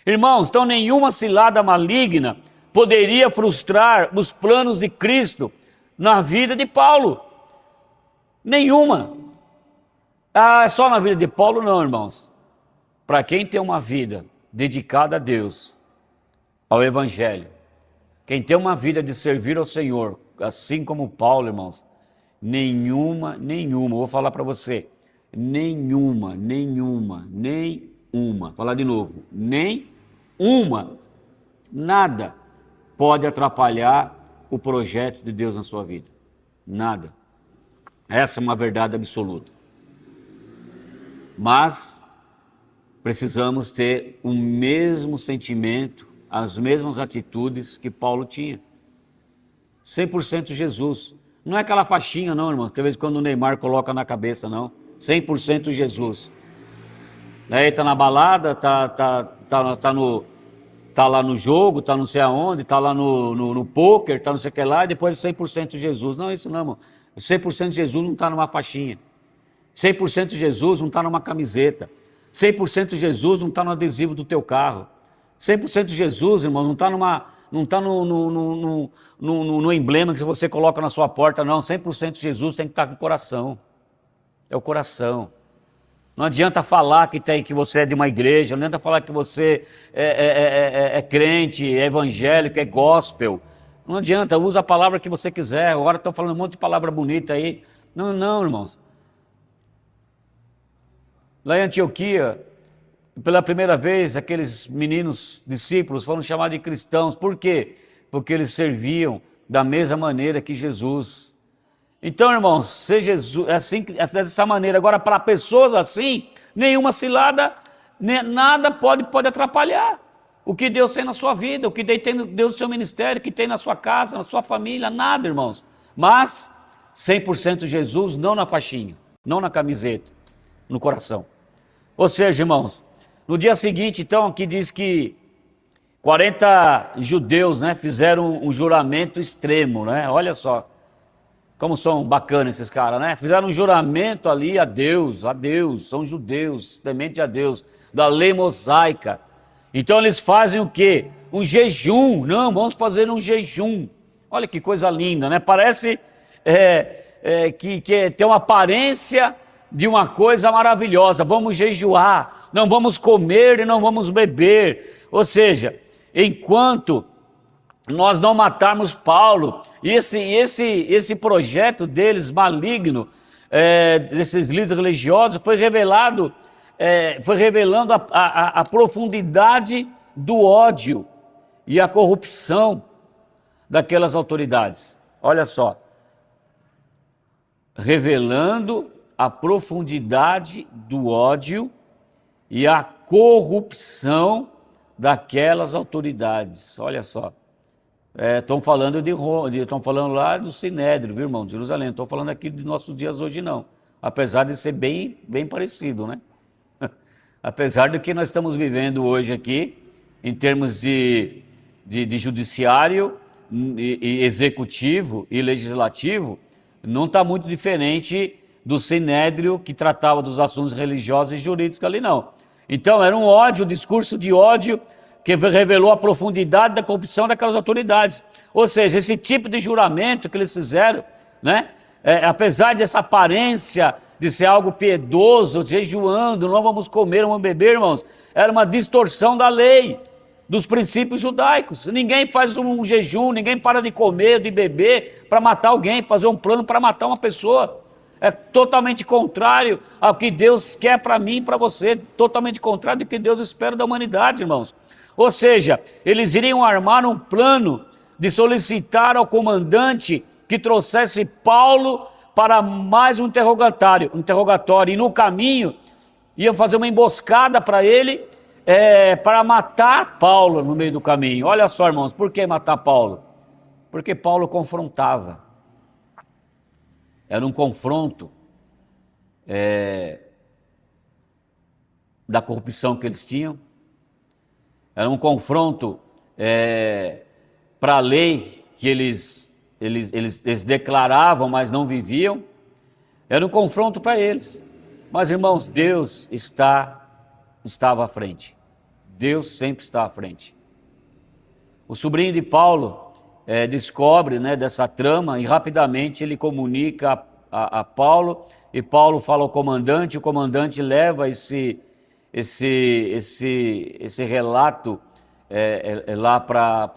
Irmãos, então nenhuma cilada maligna poderia frustrar os planos de Cristo na vida de Paulo. Nenhuma. Ah, é só na vida de Paulo? Não, irmãos. Para quem tem uma vida dedicada a Deus, ao Evangelho, quem tem uma vida de servir ao Senhor, assim como Paulo, irmãos, nenhuma, vou falar para você, nenhuma, vou falar de novo, nada pode atrapalhar o projeto de Deus na sua vida. Nada. Essa é uma verdade absoluta. Mas precisamos ter o mesmo sentimento, as mesmas atitudes que Paulo tinha. 100% Jesus. Não é aquela faixinha não, irmão, que às vezes quando o Neymar coloca na cabeça, não. 100% Jesus. Né? Ele está na balada, tá lá no jogo, tá não sei aonde, tá lá no poker, tá não sei o que lá, e depois 100% Jesus. Não, isso não, irmão. 100% Jesus não está numa faixinha. 100% Jesus não está numa camiseta. 100% Jesus não está no adesivo do teu carro. 100% Jesus, irmão, não está no emblema que você coloca na sua porta, não. 100% Jesus tem que estar com o coração. É o coração. Não adianta falar que você é de uma igreja, não adianta falar que você é crente, é evangélico, é gospel. Não adianta, usa a palavra que você quiser. Agora estão falando um monte de palavra bonita aí. Não, não, irmãos. Lá em Antioquia, pela primeira vez, aqueles meninos discípulos foram chamados de cristãos. Por quê? Porque eles serviam da mesma maneira que Jesus. Então, irmãos, ser Jesus, assim, dessa maneira. Agora, para pessoas assim, nenhuma cilada, nada pode atrapalhar o que Deus tem na sua vida, o que Deus no seu ministério, o que tem na sua casa, na sua família, nada, irmãos. Mas 100% Jesus, não na faixinha, não na camiseta, no coração. Ou seja, irmãos, no dia seguinte, então, aqui diz que 40 judeus, né, fizeram um juramento extremo, né? Olha só como são bacanas esses caras, né? Fizeram um juramento ali a Deus, são judeus, temente a Deus, da lei mosaica. Então eles fazem o quê? Um jejum. Não, vamos fazer um jejum. Olha que coisa linda, né? Parece que tem uma aparência de uma coisa maravilhosa. Vamos jejuar, não vamos comer e não vamos beber. Ou seja, enquanto nós não matarmos Paulo, e esse projeto deles maligno, desses líderes religiosos, foi revelando a profundidade do ódio e a corrupção daquelas autoridades. Olha só, revelando a profundidade do ódio e a corrupção daquelas autoridades. Olha só. Estão falando estão falando lá do Sinédrio, viu, irmão, de Jerusalém. Não estou falando aqui de nossos dias hoje, não. Apesar de ser bem parecido, né? Apesar do que nós estamos vivendo hoje aqui, em termos de judiciário, e executivo e legislativo, não está muito diferente do Sinédrio que tratava dos assuntos religiosos e jurídicos ali, não. Então, era um ódio, um discurso de ódio, que revelou a profundidade da corrupção daquelas autoridades. Ou seja, esse tipo de juramento que eles fizeram, né? Apesar dessa aparência de ser algo piedoso, jejuando, não vamos comer, não vamos beber, irmãos, era uma distorção da lei, dos princípios judaicos. Ninguém faz um jejum, ninguém para de comer, de beber, para matar alguém, fazer um plano para matar uma pessoa. É totalmente contrário ao que Deus quer para mim e para você, totalmente contrário do que Deus espera da humanidade, irmãos. Ou seja, eles iriam armar um plano de solicitar ao comandante que trouxesse Paulo para mais um interrogatório, e no caminho iam fazer uma emboscada para ele, para matar Paulo no meio do caminho. Olha só, irmãos, por que matar Paulo? Porque Paulo confrontava. Era um confronto da corrupção que eles tinham. Era um confronto para a lei que eles declaravam, mas não viviam. Era um confronto para eles. Mas, irmãos, Deus estava à frente. Deus sempre está à frente. O sobrinho de Paulo descobre, né, dessa trama, e rapidamente ele comunica a Paulo, e Paulo fala ao comandante, o comandante leva esse relato lá para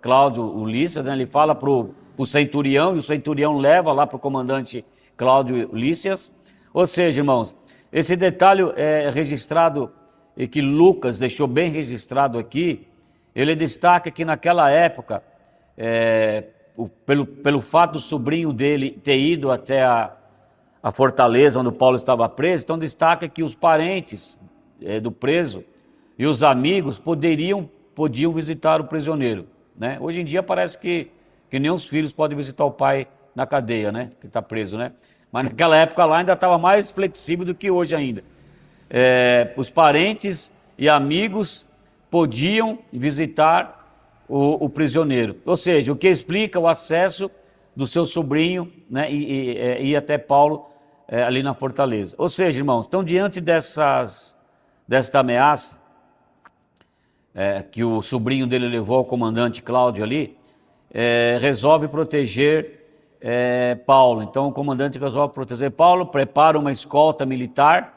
Cláudio Lícias, né? Ele fala para o centurião, e o centurião leva lá para o comandante Cláudio Lícias. Ou seja, irmãos, esse detalhe é registrado, e que Lucas deixou bem registrado aqui. Ele destaca que naquela época, pelo fato do sobrinho dele ter ido até a fortaleza onde o Paulo estava preso, então destaca que os parentes do preso e os amigos podiam visitar o prisioneiro, né? Hoje em dia parece que nem os filhos podem visitar o pai na cadeia, né? Que está preso, né? Mas naquela época lá ainda estava mais flexível do que hoje ainda. os parentes e amigos podiam visitar o prisioneiro. Ou seja, o que explica o acesso do seu sobrinho, né, e ir até Paulo ali na fortaleza. Ou seja, irmãos, então diante desta ameaça que o sobrinho dele levou ao comandante Cláudio ali, resolve proteger Paulo. Então o comandante resolve proteger Paulo, prepara uma escolta militar,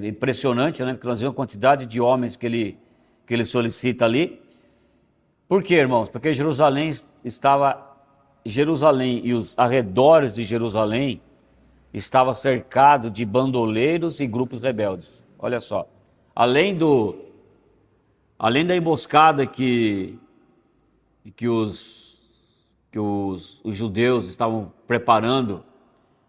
impressionante, né? Porque nós vemos a quantidade de homens que ele solicita ali. Por quê, irmãos? Porque Jerusalém e os arredores de Jerusalém estava cercado de bandoleiros e grupos rebeldes. Olha só, além da emboscada que os judeus estavam preparando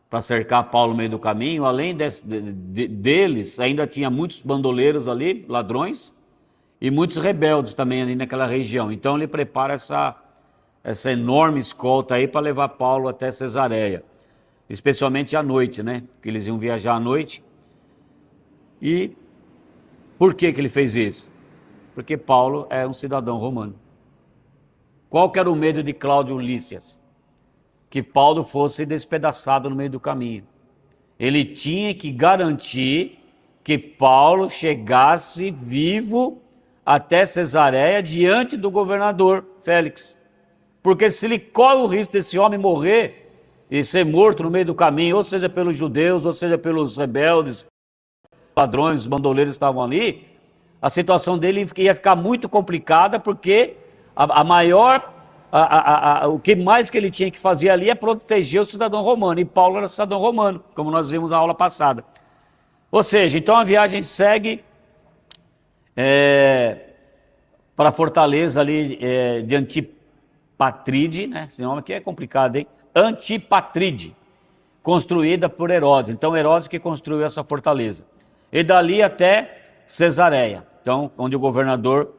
para cercar Paulo no meio do caminho, além deles, ainda tinha muitos bandoleiros ali, ladrões, e muitos rebeldes também ali naquela região. Então ele prepara essa enorme escolta aí para levar Paulo até Cesareia, especialmente à noite, né? Porque eles iam viajar à noite. E por que ele fez isso? Porque Paulo é um cidadão romano. Qual que era o medo de Cláudio Lísias? Que Paulo fosse despedaçado no meio do caminho. Ele tinha que garantir que Paulo chegasse vivo até Cesareia diante do governador Félix. Porque se ele corre o risco desse homem morrer e ser morto no meio do caminho, ou seja pelos judeus, ou seja pelos rebeldes, ladrões, os bandoleiros que estavam ali, a situação dele ia ficar muito complicada, porque o que mais que ele tinha que fazer ali é proteger o cidadão romano, e Paulo era cidadão romano, como nós vimos na aula passada. Ou seja, então a viagem segue para a fortaleza ali de Antipatride, né? Esse nome aqui é complicado, hein? Antipatride, construída por Herodes. Então Herodes que construiu essa fortaleza. E dali até Cesareia, então, onde o governador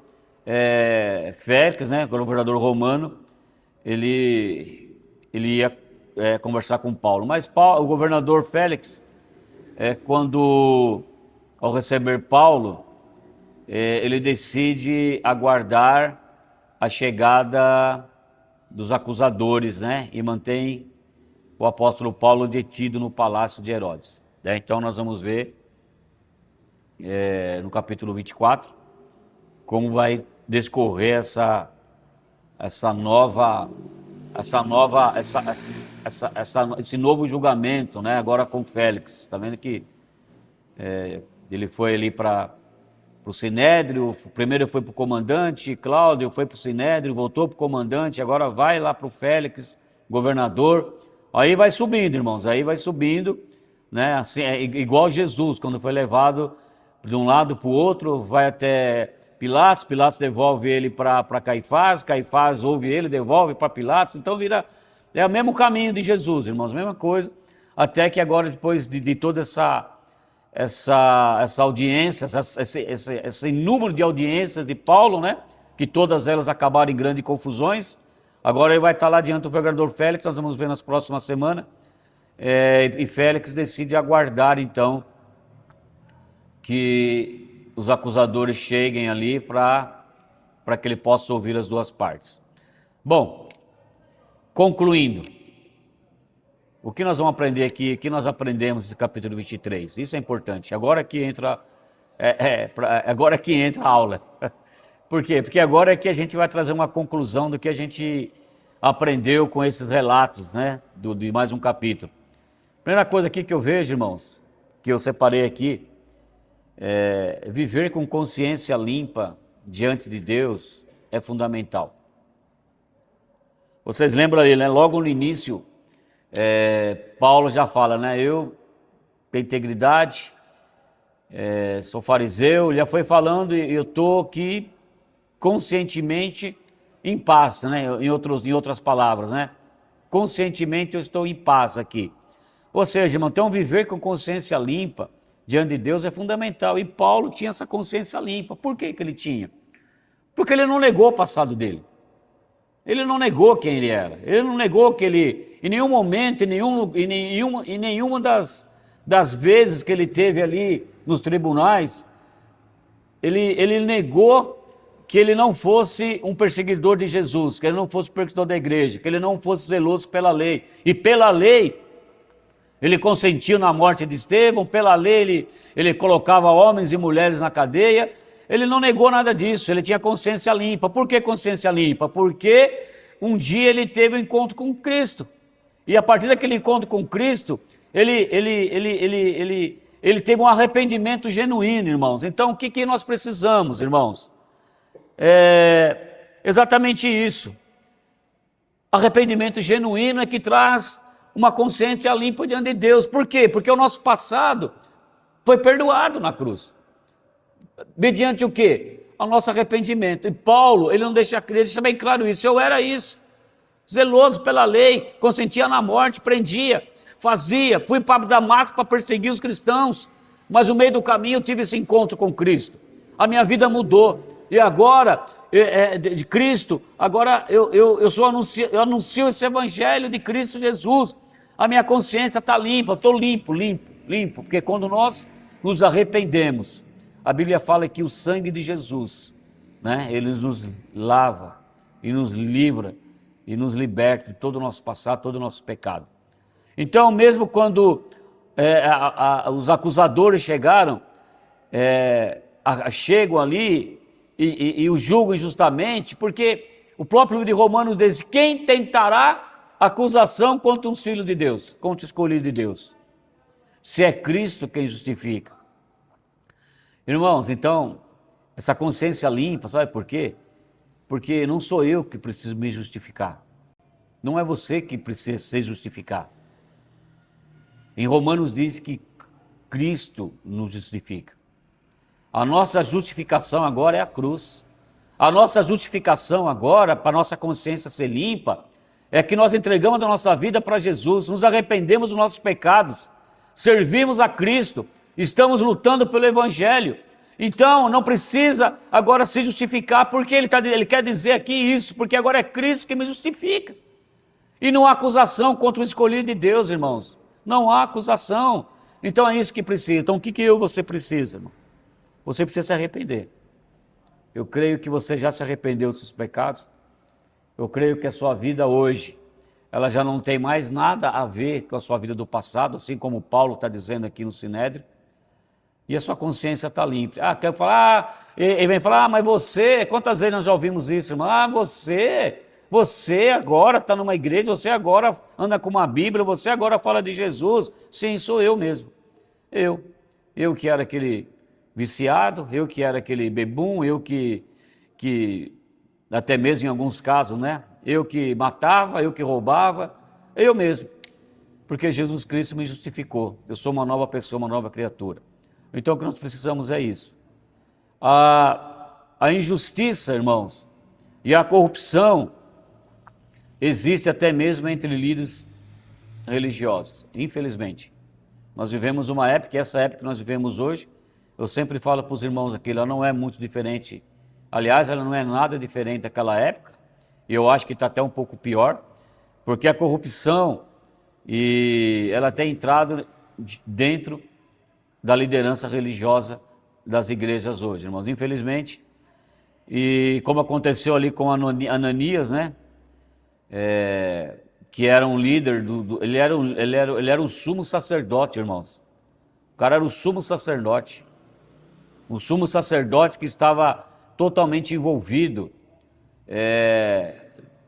Félix, né, o governador romano, ele ia conversar com Paulo. Mas o governador Félix, ao receber Paulo, ele decide aguardar a chegada dos acusadores, né, e mantém o apóstolo Paulo detido no palácio de Herodes. Então nós vamos ver no capítulo 24 como vai discorrer esse novo julgamento, né? Agora com Félix. Está vendo que ele foi ali para o Sinédrio, primeiro foi para o comandante Cláudio, foi para o Sinédrio, voltou para o comandante, agora vai lá para o Félix, governador. Aí vai subindo, irmãos, aí vai subindo, né? Assim, igual Jesus, quando foi levado de um lado para o outro, vai até Pilatos, Pilatos devolve ele para Caifás, Caifás ouve ele, devolve para Pilatos. Então é o mesmo caminho de Jesus, irmãos, a mesma coisa, até que agora, depois de toda essa audiência, esse número de audiências de Paulo, né, que todas elas acabaram em grandes confusões, agora ele vai estar lá diante do governador Félix, nós vamos ver nas próximas semanas, e Félix decide aguardar então que os acusadores cheguem ali para que ele possa ouvir as duas partes. Bom, concluindo, o que nós vamos aprender aqui, o que nós aprendemos nesse capítulo 23? Isso é importante, agora que entra a aula. Por quê? Porque agora é que a gente vai trazer uma conclusão do que a gente aprendeu com esses relatos, né, de mais um capítulo. Primeira coisa aqui que eu vejo, irmãos, que eu separei aqui, viver com consciência limpa diante de Deus é fundamental. Vocês lembram ali, né? Logo no início, Paulo já fala, né? Eu tenho integridade, sou fariseu, já foi falando, e eu estou aqui conscientemente em paz, né? Em outras palavras, né? Conscientemente eu estou em paz aqui. Ou seja, irmão, então viver com consciência limpa diante de Deus é fundamental. E Paulo tinha essa consciência limpa. Por que ele tinha? Porque ele não negou o passado dele. Ele não negou quem ele era. Ele não negou que ele, em nenhum momento, em nenhuma das vezes que ele teve ali nos tribunais, ele negou que ele não fosse um perseguidor de Jesus, que ele não fosse perseguidor da igreja, que ele não fosse zeloso pela lei. E pela lei, ele consentiu na morte de Estevão, pela lei ele colocava homens e mulheres na cadeia. Ele não negou nada disso, ele tinha consciência limpa. Por que consciência limpa? Porque um dia ele teve um encontro com Cristo. E a partir daquele encontro com Cristo, ele teve um arrependimento genuíno, irmãos. Então, o que nós precisamos, irmãos? Exatamente isso. Arrependimento genuíno é que traz uma consciência limpa diante de Deus. Por quê? Porque o nosso passado foi perdoado na cruz. Mediante o quê? O nosso arrependimento. E Paulo, ele deixa bem claro isso. Eu era isso. Zeloso pela lei, consentia na morte, prendia, fazia. Fui para Damasco para perseguir os cristãos. Mas no meio do caminho eu tive esse encontro com Cristo. A minha vida mudou. E agora, de Cristo, agora eu anuncio esse evangelho de Cristo Jesus. A minha consciência está limpa, eu estou limpo. Porque quando nós nos arrependemos, a Bíblia fala que o sangue de Jesus, né, ele nos lava e nos livra e nos liberta de todo o nosso passado, todo o nosso pecado. Então, mesmo quando os acusadores chegam ali e o julgam injustamente, porque o próprio livro de Romanos diz: quem tentará acusação contra os filhos de Deus, contra o escolhido de Deus? Se é Cristo quem justifica. Irmãos, então, essa consciência limpa, sabe por quê? Porque não sou eu que preciso me justificar. Não é você que precisa se justificar. Em Romanos diz que Cristo nos justifica. A nossa justificação agora é a cruz. A nossa justificação agora, para a nossa consciência ser limpa, é que nós entregamos a nossa vida para Jesus, nos arrependemos dos nossos pecados, servimos a Cristo, estamos lutando pelo Evangelho. Então não precisa agora se justificar, porque ele quer dizer aqui isso, porque agora é Cristo que me justifica. E não há acusação contra o escolhido de Deus, irmãos. Não há acusação. Então é isso que precisa. Então o que eu e você precisa, irmão? Você precisa se arrepender. Eu creio que você já se arrependeu dos seus pecados. Eu creio que a sua vida hoje, ela já não tem mais nada a ver com a sua vida do passado, assim como Paulo está dizendo aqui no Sinédrio. E a sua consciência está limpa. Quer falar, ele vem falar, mas você, quantas vezes nós já ouvimos isso, irmão? Você agora está numa igreja, você agora anda com uma Bíblia, você agora fala de Jesus. Sim, sou eu mesmo. Eu que era aquele viciado, eu que era aquele bebum, eu que até mesmo em alguns casos, né? Eu que matava, eu que roubava, eu mesmo. Porque Jesus Cristo me justificou. Eu sou uma nova pessoa, uma nova criatura. Então o que nós precisamos é isso. A injustiça, irmãos, e a corrupção existe até mesmo entre líderes religiosos, infelizmente. Nós vivemos uma época, e essa época que nós vivemos hoje, eu sempre falo para os irmãos aqui, ela não é muito diferente. Aliás, ela não é nada diferente daquela época, e eu acho que está até um pouco pior, porque a corrupção, ela tem entrado dentro da liderança religiosa das igrejas hoje, irmãos, infelizmente. E como aconteceu ali com Ananias, né? Que era um líder, ele era o sumo sacerdote, irmãos. O cara era o sumo sacerdote que estava totalmente envolvido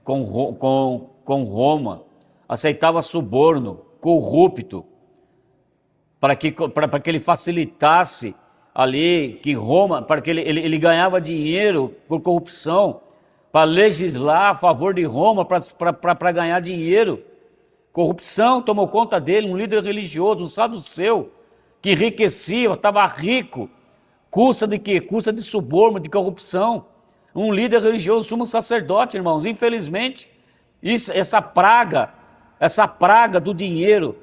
com Roma, aceitava suborno, corrupto, para que ele facilitasse ali que Roma, para que ele ganhava dinheiro por corrupção, para legislar a favor de Roma, para ganhar dinheiro. Corrupção tomou conta dele, um líder religioso, um saduceu, que enriquecia, estava rico. Custa de quê? Custa de suborno, de corrupção. Um líder religioso, sumo sacerdote, irmãos. Infelizmente, essa praga do dinheiro,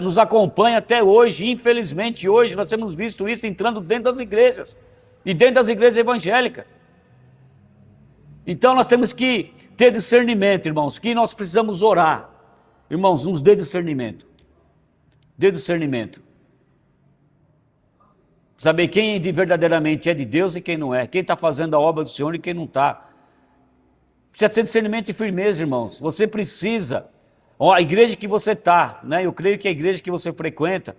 nos acompanha até hoje. Infelizmente, hoje nós temos visto isso entrando dentro das igrejas e dentro das igrejas evangélicas. Então nós temos que ter discernimento, irmãos, que nós precisamos orar. Irmãos, nos dê discernimento. Dê discernimento. Saber quem verdadeiramente é de Deus e quem não é. Quem está fazendo a obra do Senhor e quem não está. Precisa ter discernimento e firmeza, irmãos. Você precisa. Ó, a igreja que você está, né? Eu creio que a igreja que você frequenta,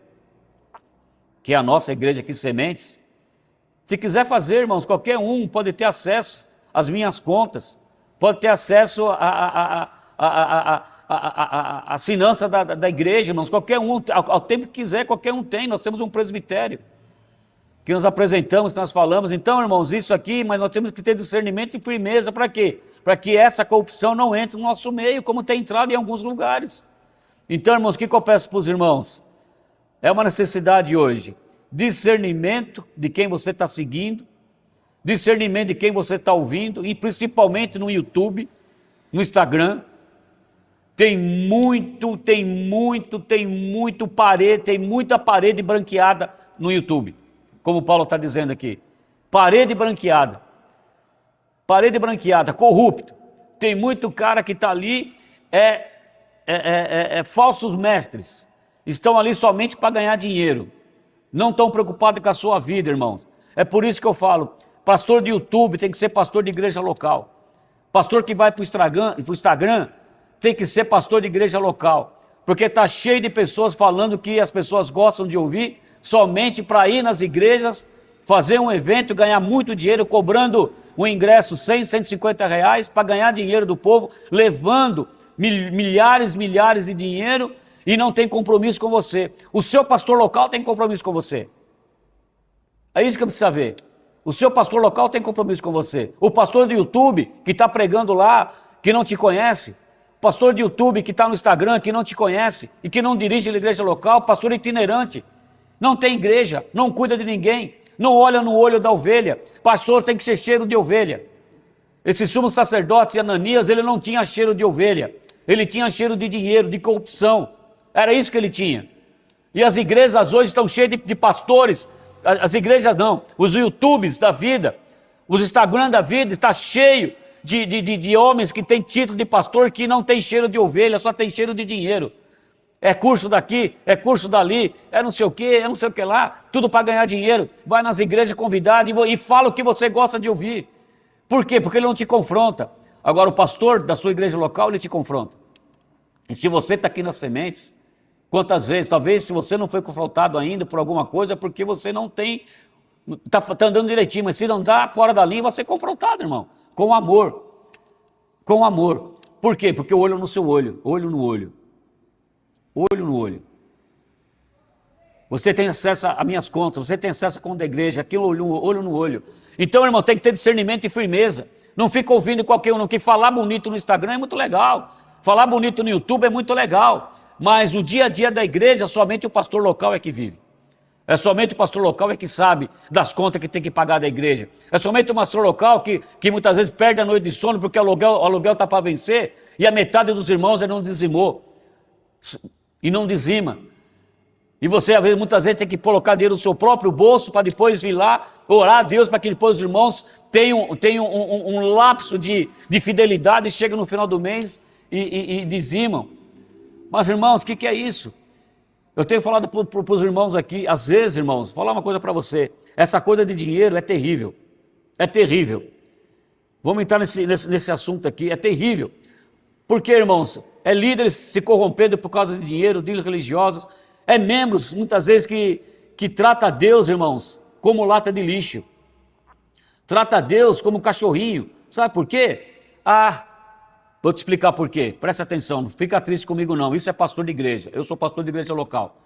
que é a nossa igreja aqui, Sementes, se quiser fazer, irmãos, qualquer um pode ter acesso às minhas contas, pode ter acesso às finanças da igreja, irmãos, qualquer um, ao tempo que quiser, qualquer um tem. Nós temos um presbitério que nós apresentamos, que nós falamos. Então, irmãos, isso aqui, mas nós temos que ter discernimento e firmeza. Para quê? Para que essa corrupção não entre no nosso meio, como tem entrado em alguns lugares. Então, irmãos, o que eu peço para os irmãos? É uma necessidade hoje. Discernimento de quem você está seguindo, discernimento de quem você está ouvindo, e principalmente no YouTube, no Instagram. Tem muita parede branqueada no YouTube. Como o Paulo está dizendo aqui, parede branqueada, corrupto. Tem muito cara que está ali, falsos mestres, estão ali somente para ganhar dinheiro, não estão preocupados com a sua vida, irmãos. É por isso que eu falo, pastor de YouTube tem que ser pastor de igreja local, pastor que vai para o Instagram tem que ser pastor de igreja local, porque está cheio de pessoas falando que as pessoas gostam de ouvir, somente para ir nas igrejas, fazer um evento, ganhar muito dinheiro, cobrando um ingresso 100, 150 reais, para ganhar dinheiro do povo, levando milhares de dinheiro, e não tem compromisso com você. O seu pastor local tem compromisso com você. É isso que eu preciso saber. O seu pastor local tem compromisso com você. O pastor do YouTube, que está pregando lá, que não te conhece, o pastor de YouTube que está no Instagram, que não te conhece, e que não dirige a igreja local, pastor itinerante, não tem igreja, não cuida de ninguém, não olha no olho da ovelha. Pastor tem que ser cheiro de ovelha. Esse sumo sacerdote Ananias, ele não tinha cheiro de ovelha, ele tinha cheiro de dinheiro, de corrupção. Era isso que ele tinha. E as igrejas hoje estão cheias de pastores, as igrejas não, os YouTubes da vida, os Instagram da vida, está cheio de homens que têm título de pastor, que não tem cheiro de ovelha, só tem cheiro de dinheiro. É curso daqui, é curso dali, é não sei o que, é não sei o que lá, tudo para ganhar dinheiro. Vai nas igrejas convidadas e fala o que você gosta de ouvir. Por quê? Porque ele não te confronta. Agora o pastor da sua igreja local, ele te confronta. E se você está aqui nas Sementes, quantas vezes, talvez se você não foi confrontado ainda por alguma coisa, é porque você não tem, está andando direitinho, mas se não dá fora da linha, você é confrontado, irmão, com amor. Com amor. Por quê? Porque o olho no seu olho, olho no olho. Olho no olho. Você tem acesso a minhas contas, você tem acesso à conta da igreja, aqui olho no olho. Então, irmão, tem que ter discernimento e firmeza. Não fica ouvindo qualquer um, não. Que falar bonito no Instagram é muito legal, falar bonito no YouTube é muito legal, mas o dia a dia da igreja, somente o pastor local é que vive. É somente o pastor local é que sabe das contas que tem que pagar da igreja. É somente o pastor local que muitas vezes perde a noite de sono porque o aluguel está para vencer e a metade dos irmãos ele não dizimou. E não dizima. E você, muitas vezes, tem que colocar dinheiro no seu próprio bolso para depois vir lá, orar a Deus para que depois os irmãos tenham um lapso de fidelidade e chegam no final do mês e dizimam. Mas, irmãos, o que é isso? Eu tenho falado para os irmãos aqui, às vezes, irmãos, vou falar uma coisa para você. Essa coisa de dinheiro é terrível. É terrível. Vamos entrar nesse assunto aqui. É terrível. Por quê, irmãos? É líderes se corrompendo por causa de dinheiro, líderes religiosos. É membros, muitas vezes, que trata Deus, irmãos, como lata de lixo. Trata Deus como cachorrinho. Sabe por quê? Vou te explicar por quê. Presta atenção, não fica triste comigo não. Isso é pastor de igreja. Eu sou pastor de igreja local.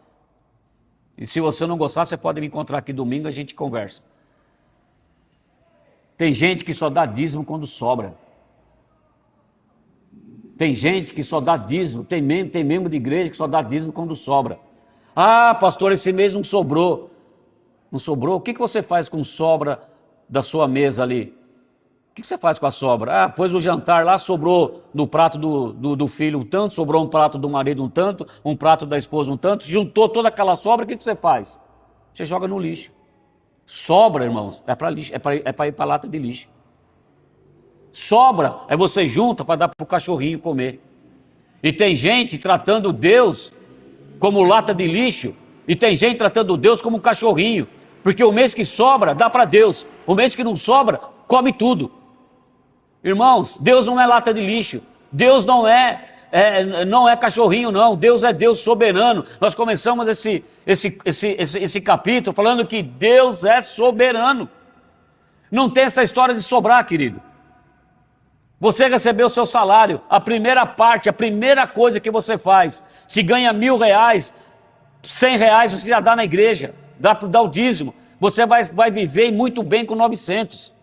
E se você não gostar, você pode me encontrar aqui domingo e a gente conversa. Tem gente que só dá dízimo quando sobra. Tem gente que só dá dízimo, tem membro de igreja que só dá dízimo quando sobra. Pastor, esse mês não sobrou. Não sobrou? O que você faz com sobra da sua mesa ali? O que você faz com a sobra? Pois o jantar lá sobrou no prato do filho um tanto, sobrou um prato do marido um tanto, um prato da esposa um tanto, juntou toda aquela sobra, o que você faz? Você joga no lixo. Sobra, irmãos, é para lixo, é para ir para lata de lixo. Sobra, é você junta para dar para o cachorrinho comer. E tem gente tratando Deus como lata de lixo, e tem gente tratando Deus como cachorrinho, Porque o mês que sobra, dá para Deus. O mês que não sobra, come tudo. Irmãos, Deus não é lata de lixo. Deus não é cachorrinho, não. Deus é Deus soberano. Nós começamos esse capítulo falando que Deus é soberano. Não tem essa história de sobrar, querido. Você recebeu o seu salário, a primeira parte, a primeira coisa que você faz, se ganha R$1.000, R$100 você já dá na igreja, dá o dízimo. Você vai viver muito bem com 900.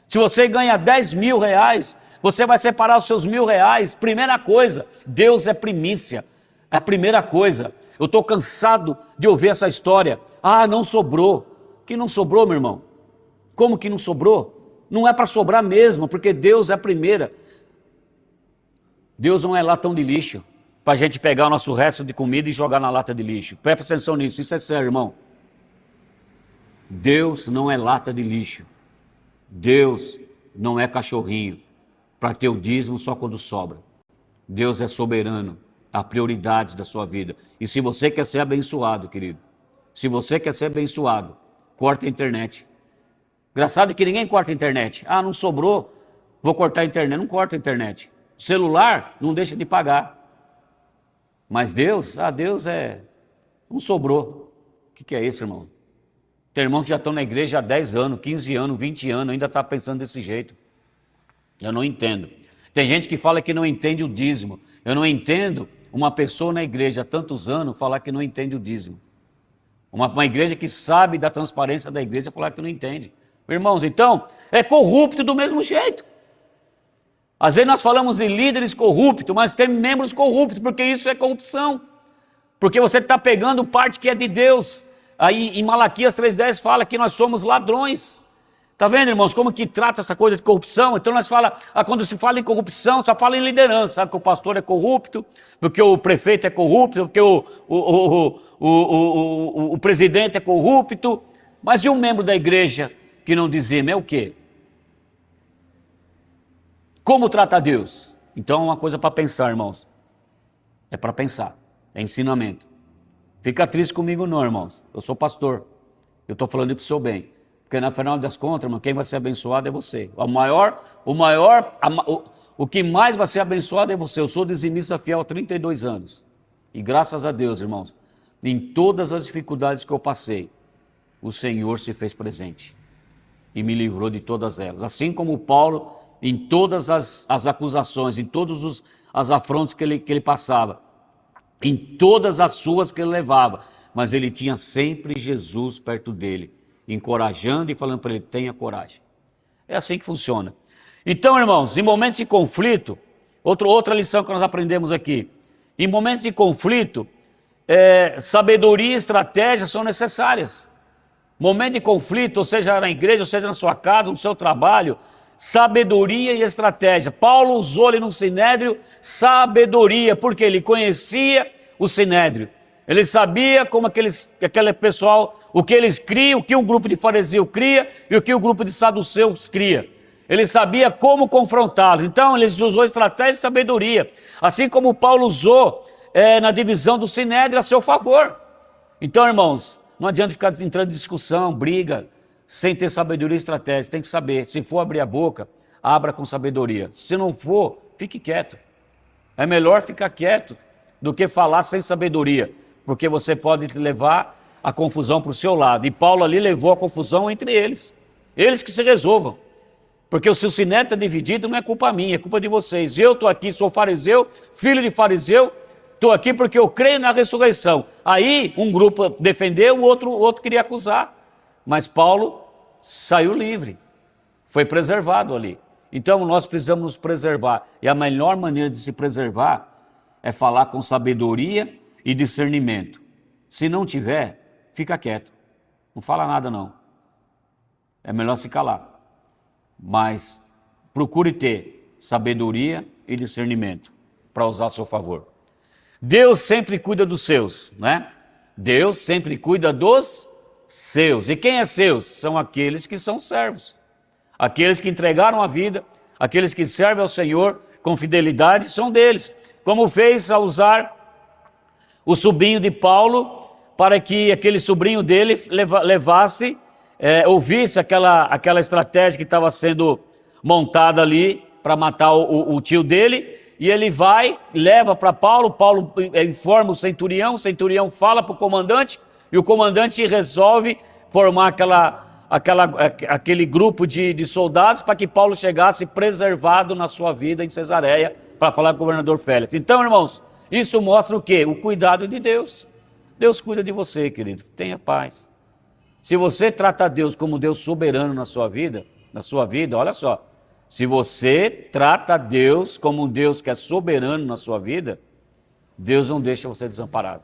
Se você ganha R$10.000, você vai separar os seus R$1.000. Primeira coisa, Deus é primícia, é a primeira coisa. Eu estou cansado de ouvir essa história. Ah, não sobrou. Que não sobrou, meu irmão? Como que não sobrou? Não é para sobrar mesmo, porque Deus é a primeira. Deus não é latão de lixo, para a gente pegar o nosso resto de comida e jogar na lata de lixo. Presta atenção nisso, isso é sério, irmão. Deus não é lata de lixo. Deus não é cachorrinho para ter o dízimo só quando sobra. Deus é soberano, a prioridade da sua vida. E se você quer ser abençoado, querido, se você quer ser abençoado, corta a internet. Engraçado que ninguém corta a internet. Ah, não sobrou, vou cortar a internet. Não corta a internet. Celular, não deixa de pagar. Mas Deus, Deus não sobrou. O que é isso, irmão? Tem irmãos que já estão na igreja há 10 anos, 15 anos, 20 anos, ainda está pensando desse jeito. Eu não entendo. Tem gente que fala que não entende o dízimo. Eu não entendo uma pessoa na igreja há tantos anos falar que não entende o dízimo. Uma igreja que sabe da transparência da igreja falar que não entende. Irmãos, então, é corrupto do mesmo jeito. Às vezes nós falamos de líderes corruptos, mas tem membros corruptos, porque isso é corrupção. Porque você está pegando parte que é de Deus. Aí em Malaquias 3,10 fala que nós somos ladrões. Está vendo, irmãos, como que trata essa coisa de corrupção? Então quando se fala em corrupção, só fala em liderança. Sabe que o pastor é corrupto, porque o prefeito é corrupto, porque o presidente é corrupto. Mas e um membro da igreja que não dizima é o quê? Como trata Deus? Então é uma coisa para pensar, irmãos. É para pensar, é ensinamento. Fica triste comigo não, irmãos. Eu sou pastor, eu estou falando para o seu bem. Porque no final das contas, irmão, quem vai ser abençoado é você. O que mais vai ser abençoado é você. Eu sou dizimista fiel há 32 anos. E graças a Deus, irmãos, em todas as dificuldades que eu passei, o Senhor se fez presente e me livrou de todas elas. Assim como Paulo, em todas as acusações, em todos as afrontas que ele passava, em todas as suas que ele levava, mas ele tinha sempre Jesus perto dele, encorajando e falando para ele, tenha coragem. É assim que funciona. Então, irmãos, em momentos de conflito, outra lição que nós aprendemos aqui, em momentos de conflito, sabedoria e estratégia são necessárias. Momento de conflito, ou seja na igreja, ou seja na sua casa, no seu trabalho, sabedoria e estratégia. Paulo usou ali no Sinédrio sabedoria, porque ele conhecia o Sinédrio. Ele sabia como aquele pessoal, o que eles criam, o que um grupo de fariseus cria e o que o grupo de saduceus cria. Ele sabia como confrontá-los. Então ele usou estratégia e sabedoria. Assim como Paulo usou na divisão do Sinédrio a seu favor. Então, irmãos, não adianta ficar entrando em discussão, briga, sem ter sabedoria e estratégia. Tem que saber, se for abrir a boca, abra com sabedoria. Se não for, fique quieto. É melhor ficar quieto do que falar sem sabedoria, porque você pode levar a confusão para o seu lado. E Paulo ali levou a confusão entre eles. Eles que se resolvam. Porque se o Sinédrio está dividido, não é culpa minha, é culpa de vocês. Eu estou aqui, sou fariseu, filho de fariseu, estou aqui porque eu creio na ressurreição. Aí um grupo defendeu, o outro queria acusar. Mas Paulo saiu livre, foi preservado ali. Então nós precisamos nos preservar. E a melhor maneira de se preservar é falar com sabedoria e discernimento. Se não tiver, fica quieto. Não fala nada não. É melhor se calar. Mas procure ter sabedoria e discernimento para usar a seu favor. Deus sempre cuida dos seus, né? Deus sempre cuida dos seus. E quem é seus? São aqueles que são servos. Aqueles que entregaram a vida, aqueles que servem ao Senhor com fidelidade, são deles. Como fez ao usar o sobrinho de Paulo, para que aquele sobrinho dele levasse ouvisse aquela estratégia que estava sendo montada ali para matar o tio dele, e ele vai, leva para Paulo, Paulo informa o centurião fala para o comandante, e o comandante resolve formar aquele grupo de soldados para que Paulo chegasse preservado na sua vida em Cesareia, para falar com o governador Félix. Então, irmãos, isso mostra o quê? O cuidado de Deus. Deus cuida de você, querido, tenha paz. Se você trata Deus como Deus soberano na sua vida, olha só, se você trata Deus como um Deus que é soberano na sua vida, Deus não deixa você desamparado.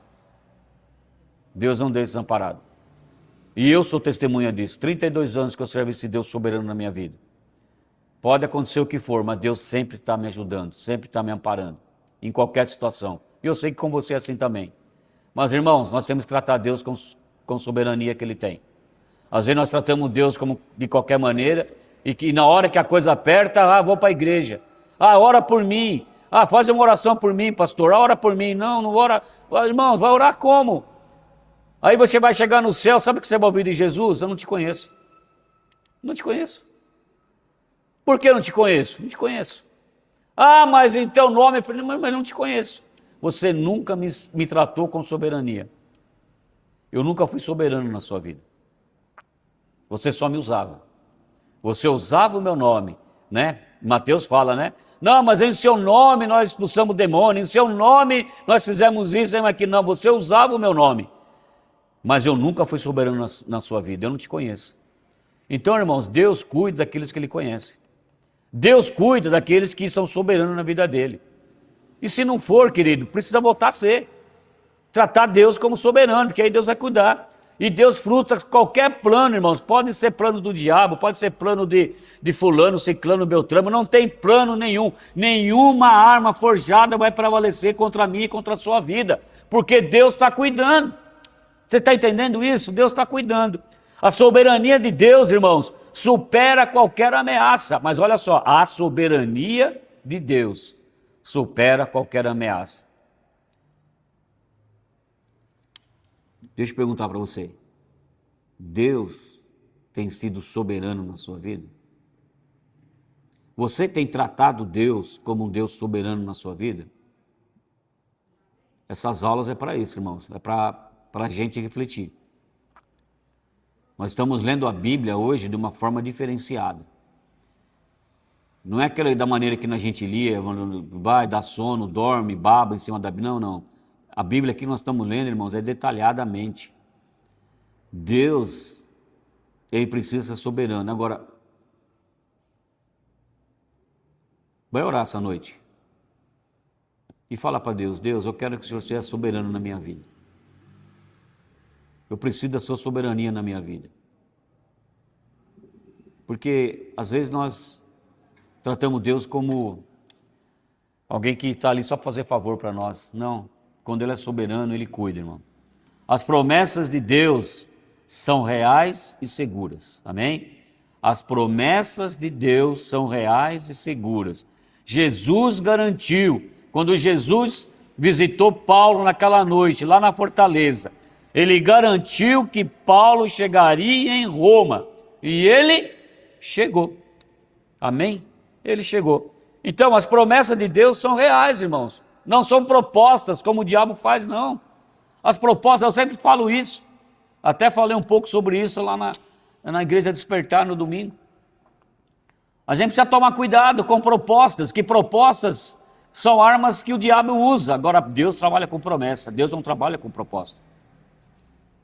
Deus não deixa desamparado. E eu sou testemunha disso. 32 anos que eu servo esse Deus soberano na minha vida. Pode acontecer o que for, mas Deus sempre está me ajudando, sempre está me amparando, em qualquer situação. E eu sei que com você é assim também. Mas, irmãos, nós temos que tratar Deus com a soberania que Ele tem. Às vezes nós tratamos Deus de qualquer maneira, e que na hora que a coisa aperta, vou para a igreja. Ora por mim. Faz uma oração por mim, pastor. Ora por mim. Não ora. Irmãos, vai orar como? Aí você vai chegar no céu, sabe o que você vai ouvir de Jesus? Eu não te conheço. Não te conheço. Por que eu não te conheço? Não te conheço. Mas em teu nome, mas não te conheço. Você nunca me tratou com soberania. Eu nunca fui soberano na sua vida. Você só me usava. Você usava o meu nome, né? Mateus fala, né? Não, mas em seu nome nós expulsamos demônio, em seu nome nós fizemos isso, mas aqui não, você usava o meu nome. Mas eu nunca fui soberano na sua vida, eu não te conheço. Então, irmãos, Deus cuida daqueles que Ele conhece. Deus cuida daqueles que são soberanos na vida dele. E se não for, querido, precisa voltar a ser. Tratar Deus como soberano, porque aí Deus vai cuidar. E Deus frustra qualquer plano, irmãos. Pode ser plano do diabo, pode ser plano de fulano, ciclano, beltrano. Não tem plano nenhum. Nenhuma arma forjada vai prevalecer contra mim e contra a sua vida. Porque Deus está cuidando. Você está entendendo isso? Deus está cuidando. A soberania de Deus, irmãos, supera qualquer ameaça. Mas olha só, a soberania de Deus supera qualquer ameaça. Deixa eu perguntar para você. Deus tem sido soberano na sua vida? Você tem tratado Deus como um Deus soberano na sua vida? Essas aulas é para isso, irmãos. É para a gente refletir. Nós estamos lendo a Bíblia hoje de uma forma diferenciada. Não é aquela da maneira que a gente lia, vai, dá sono, dorme, baba em cima da Bíblia. Não. A Bíblia que nós estamos lendo, irmãos, é detalhadamente. Deus, Ele precisa ser soberano. Agora, vai orar essa noite. E fala para Deus, Deus, eu quero que o Senhor seja soberano na minha vida. Eu preciso da sua soberania na minha vida. Porque, às vezes, nós tratamos Deus como alguém que está ali só para fazer favor para nós. Não. Quando Ele é soberano, Ele cuida, irmão. As promessas de Deus são reais e seguras. Amém? As promessas de Deus são reais e seguras. Jesus garantiu, quando Jesus visitou Paulo naquela noite, lá na fortaleza, Ele garantiu que Paulo chegaria em Roma. E ele chegou. Amém? Ele chegou. Então, as promessas de Deus são reais, irmãos. Não são propostas, como o diabo faz, não. As propostas, eu sempre falo isso. Até falei um pouco sobre isso lá na Igreja Despertar no domingo. A gente precisa tomar cuidado com propostas, que propostas são armas que o diabo usa. Agora, Deus trabalha com promessa, Deus não trabalha com proposta.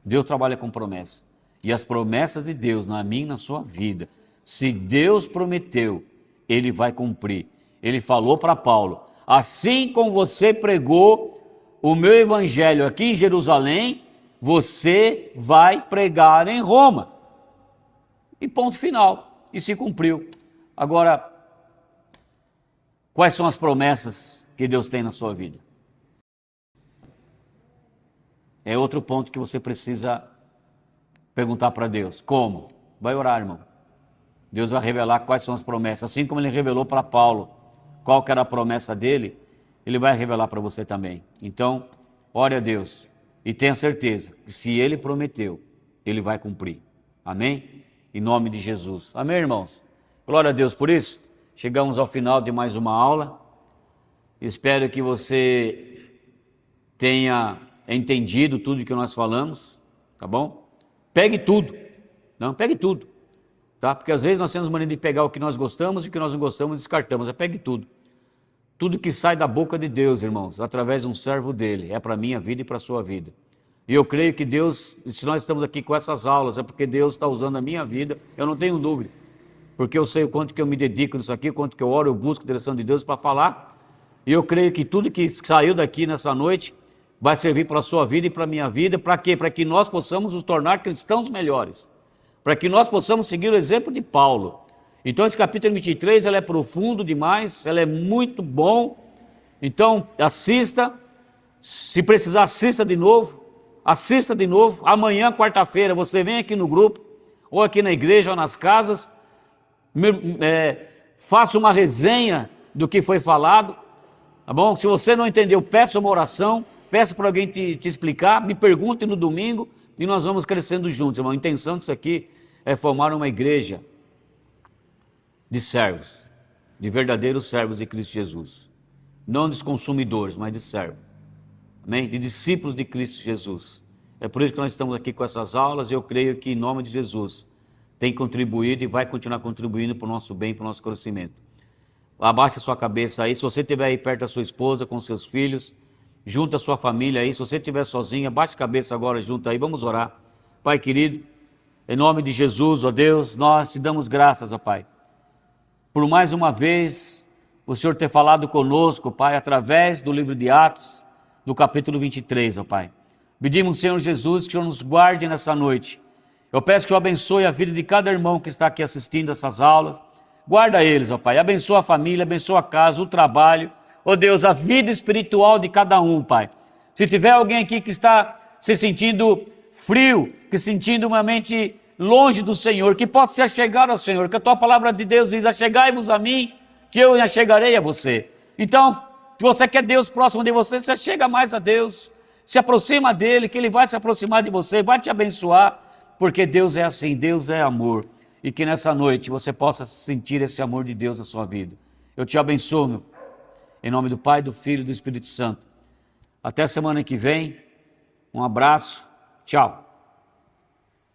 Deus trabalha com promessa. E as promessas de Deus na minha e na sua vida, se Deus prometeu, Ele vai cumprir. Ele falou para Paulo, assim como você pregou o meu evangelho aqui em Jerusalém, você vai pregar em Roma. E ponto final. E se cumpriu. Agora, quais são as promessas que Deus tem na sua vida? É outro ponto que você precisa perguntar para Deus. Como? Vai orar, irmão. Deus vai revelar quais são as promessas. Assim como Ele revelou para Paulo qual que era a promessa dele, Ele vai revelar para você também. Então, ore a Deus e tenha certeza que se Ele prometeu, Ele vai cumprir. Amém? Em nome de Jesus. Amém, irmãos? Glória a Deus por isso. Chegamos ao final de mais uma aula. Espero que você tenha entendido tudo que nós falamos, tá bom? Pegue tudo. Não, pegue tudo. Tá? Porque às vezes nós temos maneira de pegar o que nós gostamos e o que nós não gostamos e descartamos. Pegue tudo. Tudo que sai da boca de Deus, irmãos, através de um servo dele, é para a minha vida e para a sua vida. E eu creio que Deus, se nós estamos aqui com essas aulas, é porque Deus está usando a minha vida, eu não tenho dúvida. Porque eu sei o quanto que eu me dedico nisso aqui, o quanto que eu oro, eu busco a direção de Deus para falar. E eu creio que tudo que saiu daqui nessa noite vai servir para a sua vida e para a minha vida. Para quê? Para que nós possamos nos tornar cristãos melhores. Para que nós possamos seguir o exemplo de Paulo. Então esse capítulo 23, ele é profundo demais, ele é muito bom. Então assista, se precisar assista de novo. Amanhã, quarta-feira, você vem aqui no grupo, ou aqui na igreja, ou nas casas, faça uma resenha do que foi falado, tá bom? Se você não entendeu, peça uma oração, peça para alguém te explicar, me pergunte no domingo, e nós vamos crescendo juntos, irmão. A intenção disso aqui é formar uma igreja de servos, de verdadeiros servos de Cristo Jesus, não dos consumidores, mas de servos. Amém? De discípulos de Cristo Jesus. É por isso que nós estamos aqui com essas aulas e eu creio que em nome de Jesus tem contribuído e vai continuar contribuindo para o nosso bem, para o nosso crescimento. Abaixe a sua cabeça aí, se você estiver aí perto da sua esposa, com seus filhos, junta a sua família aí, se você estiver sozinho, abaixe a cabeça agora junto aí, vamos orar. Pai querido, em nome de Jesus, ó Deus, nós te damos graças, ó Pai, por mais uma vez o Senhor ter falado conosco, Pai, através do livro de Atos, do capítulo 23, ó Pai. Pedimos, Senhor Jesus, que o Senhor nos guarde nessa noite. Eu peço que o Senhor abençoe a vida de cada irmão que está aqui assistindo essas aulas. Guarda eles, ó Pai. Abençoa a família, abençoa a casa, o trabalho. Ó Deus, a vida espiritual de cada um, Pai. Se tiver alguém aqui que está se sentindo frio, que sentindo uma mente longe do Senhor, que possa se achegar ao Senhor, que a Tua palavra de Deus diz, achegai-vos a mim, que eu me achegarei a você. Então, se você quer Deus próximo de você, você chega mais a Deus, se aproxima dEle, que Ele vai se aproximar de você, vai te abençoar, porque Deus é assim, Deus é amor, e que nessa noite você possa sentir esse amor de Deus na sua vida. Eu te abençoo, meu, em nome do Pai, do Filho e do Espírito Santo. Até semana que vem, um abraço, tchau.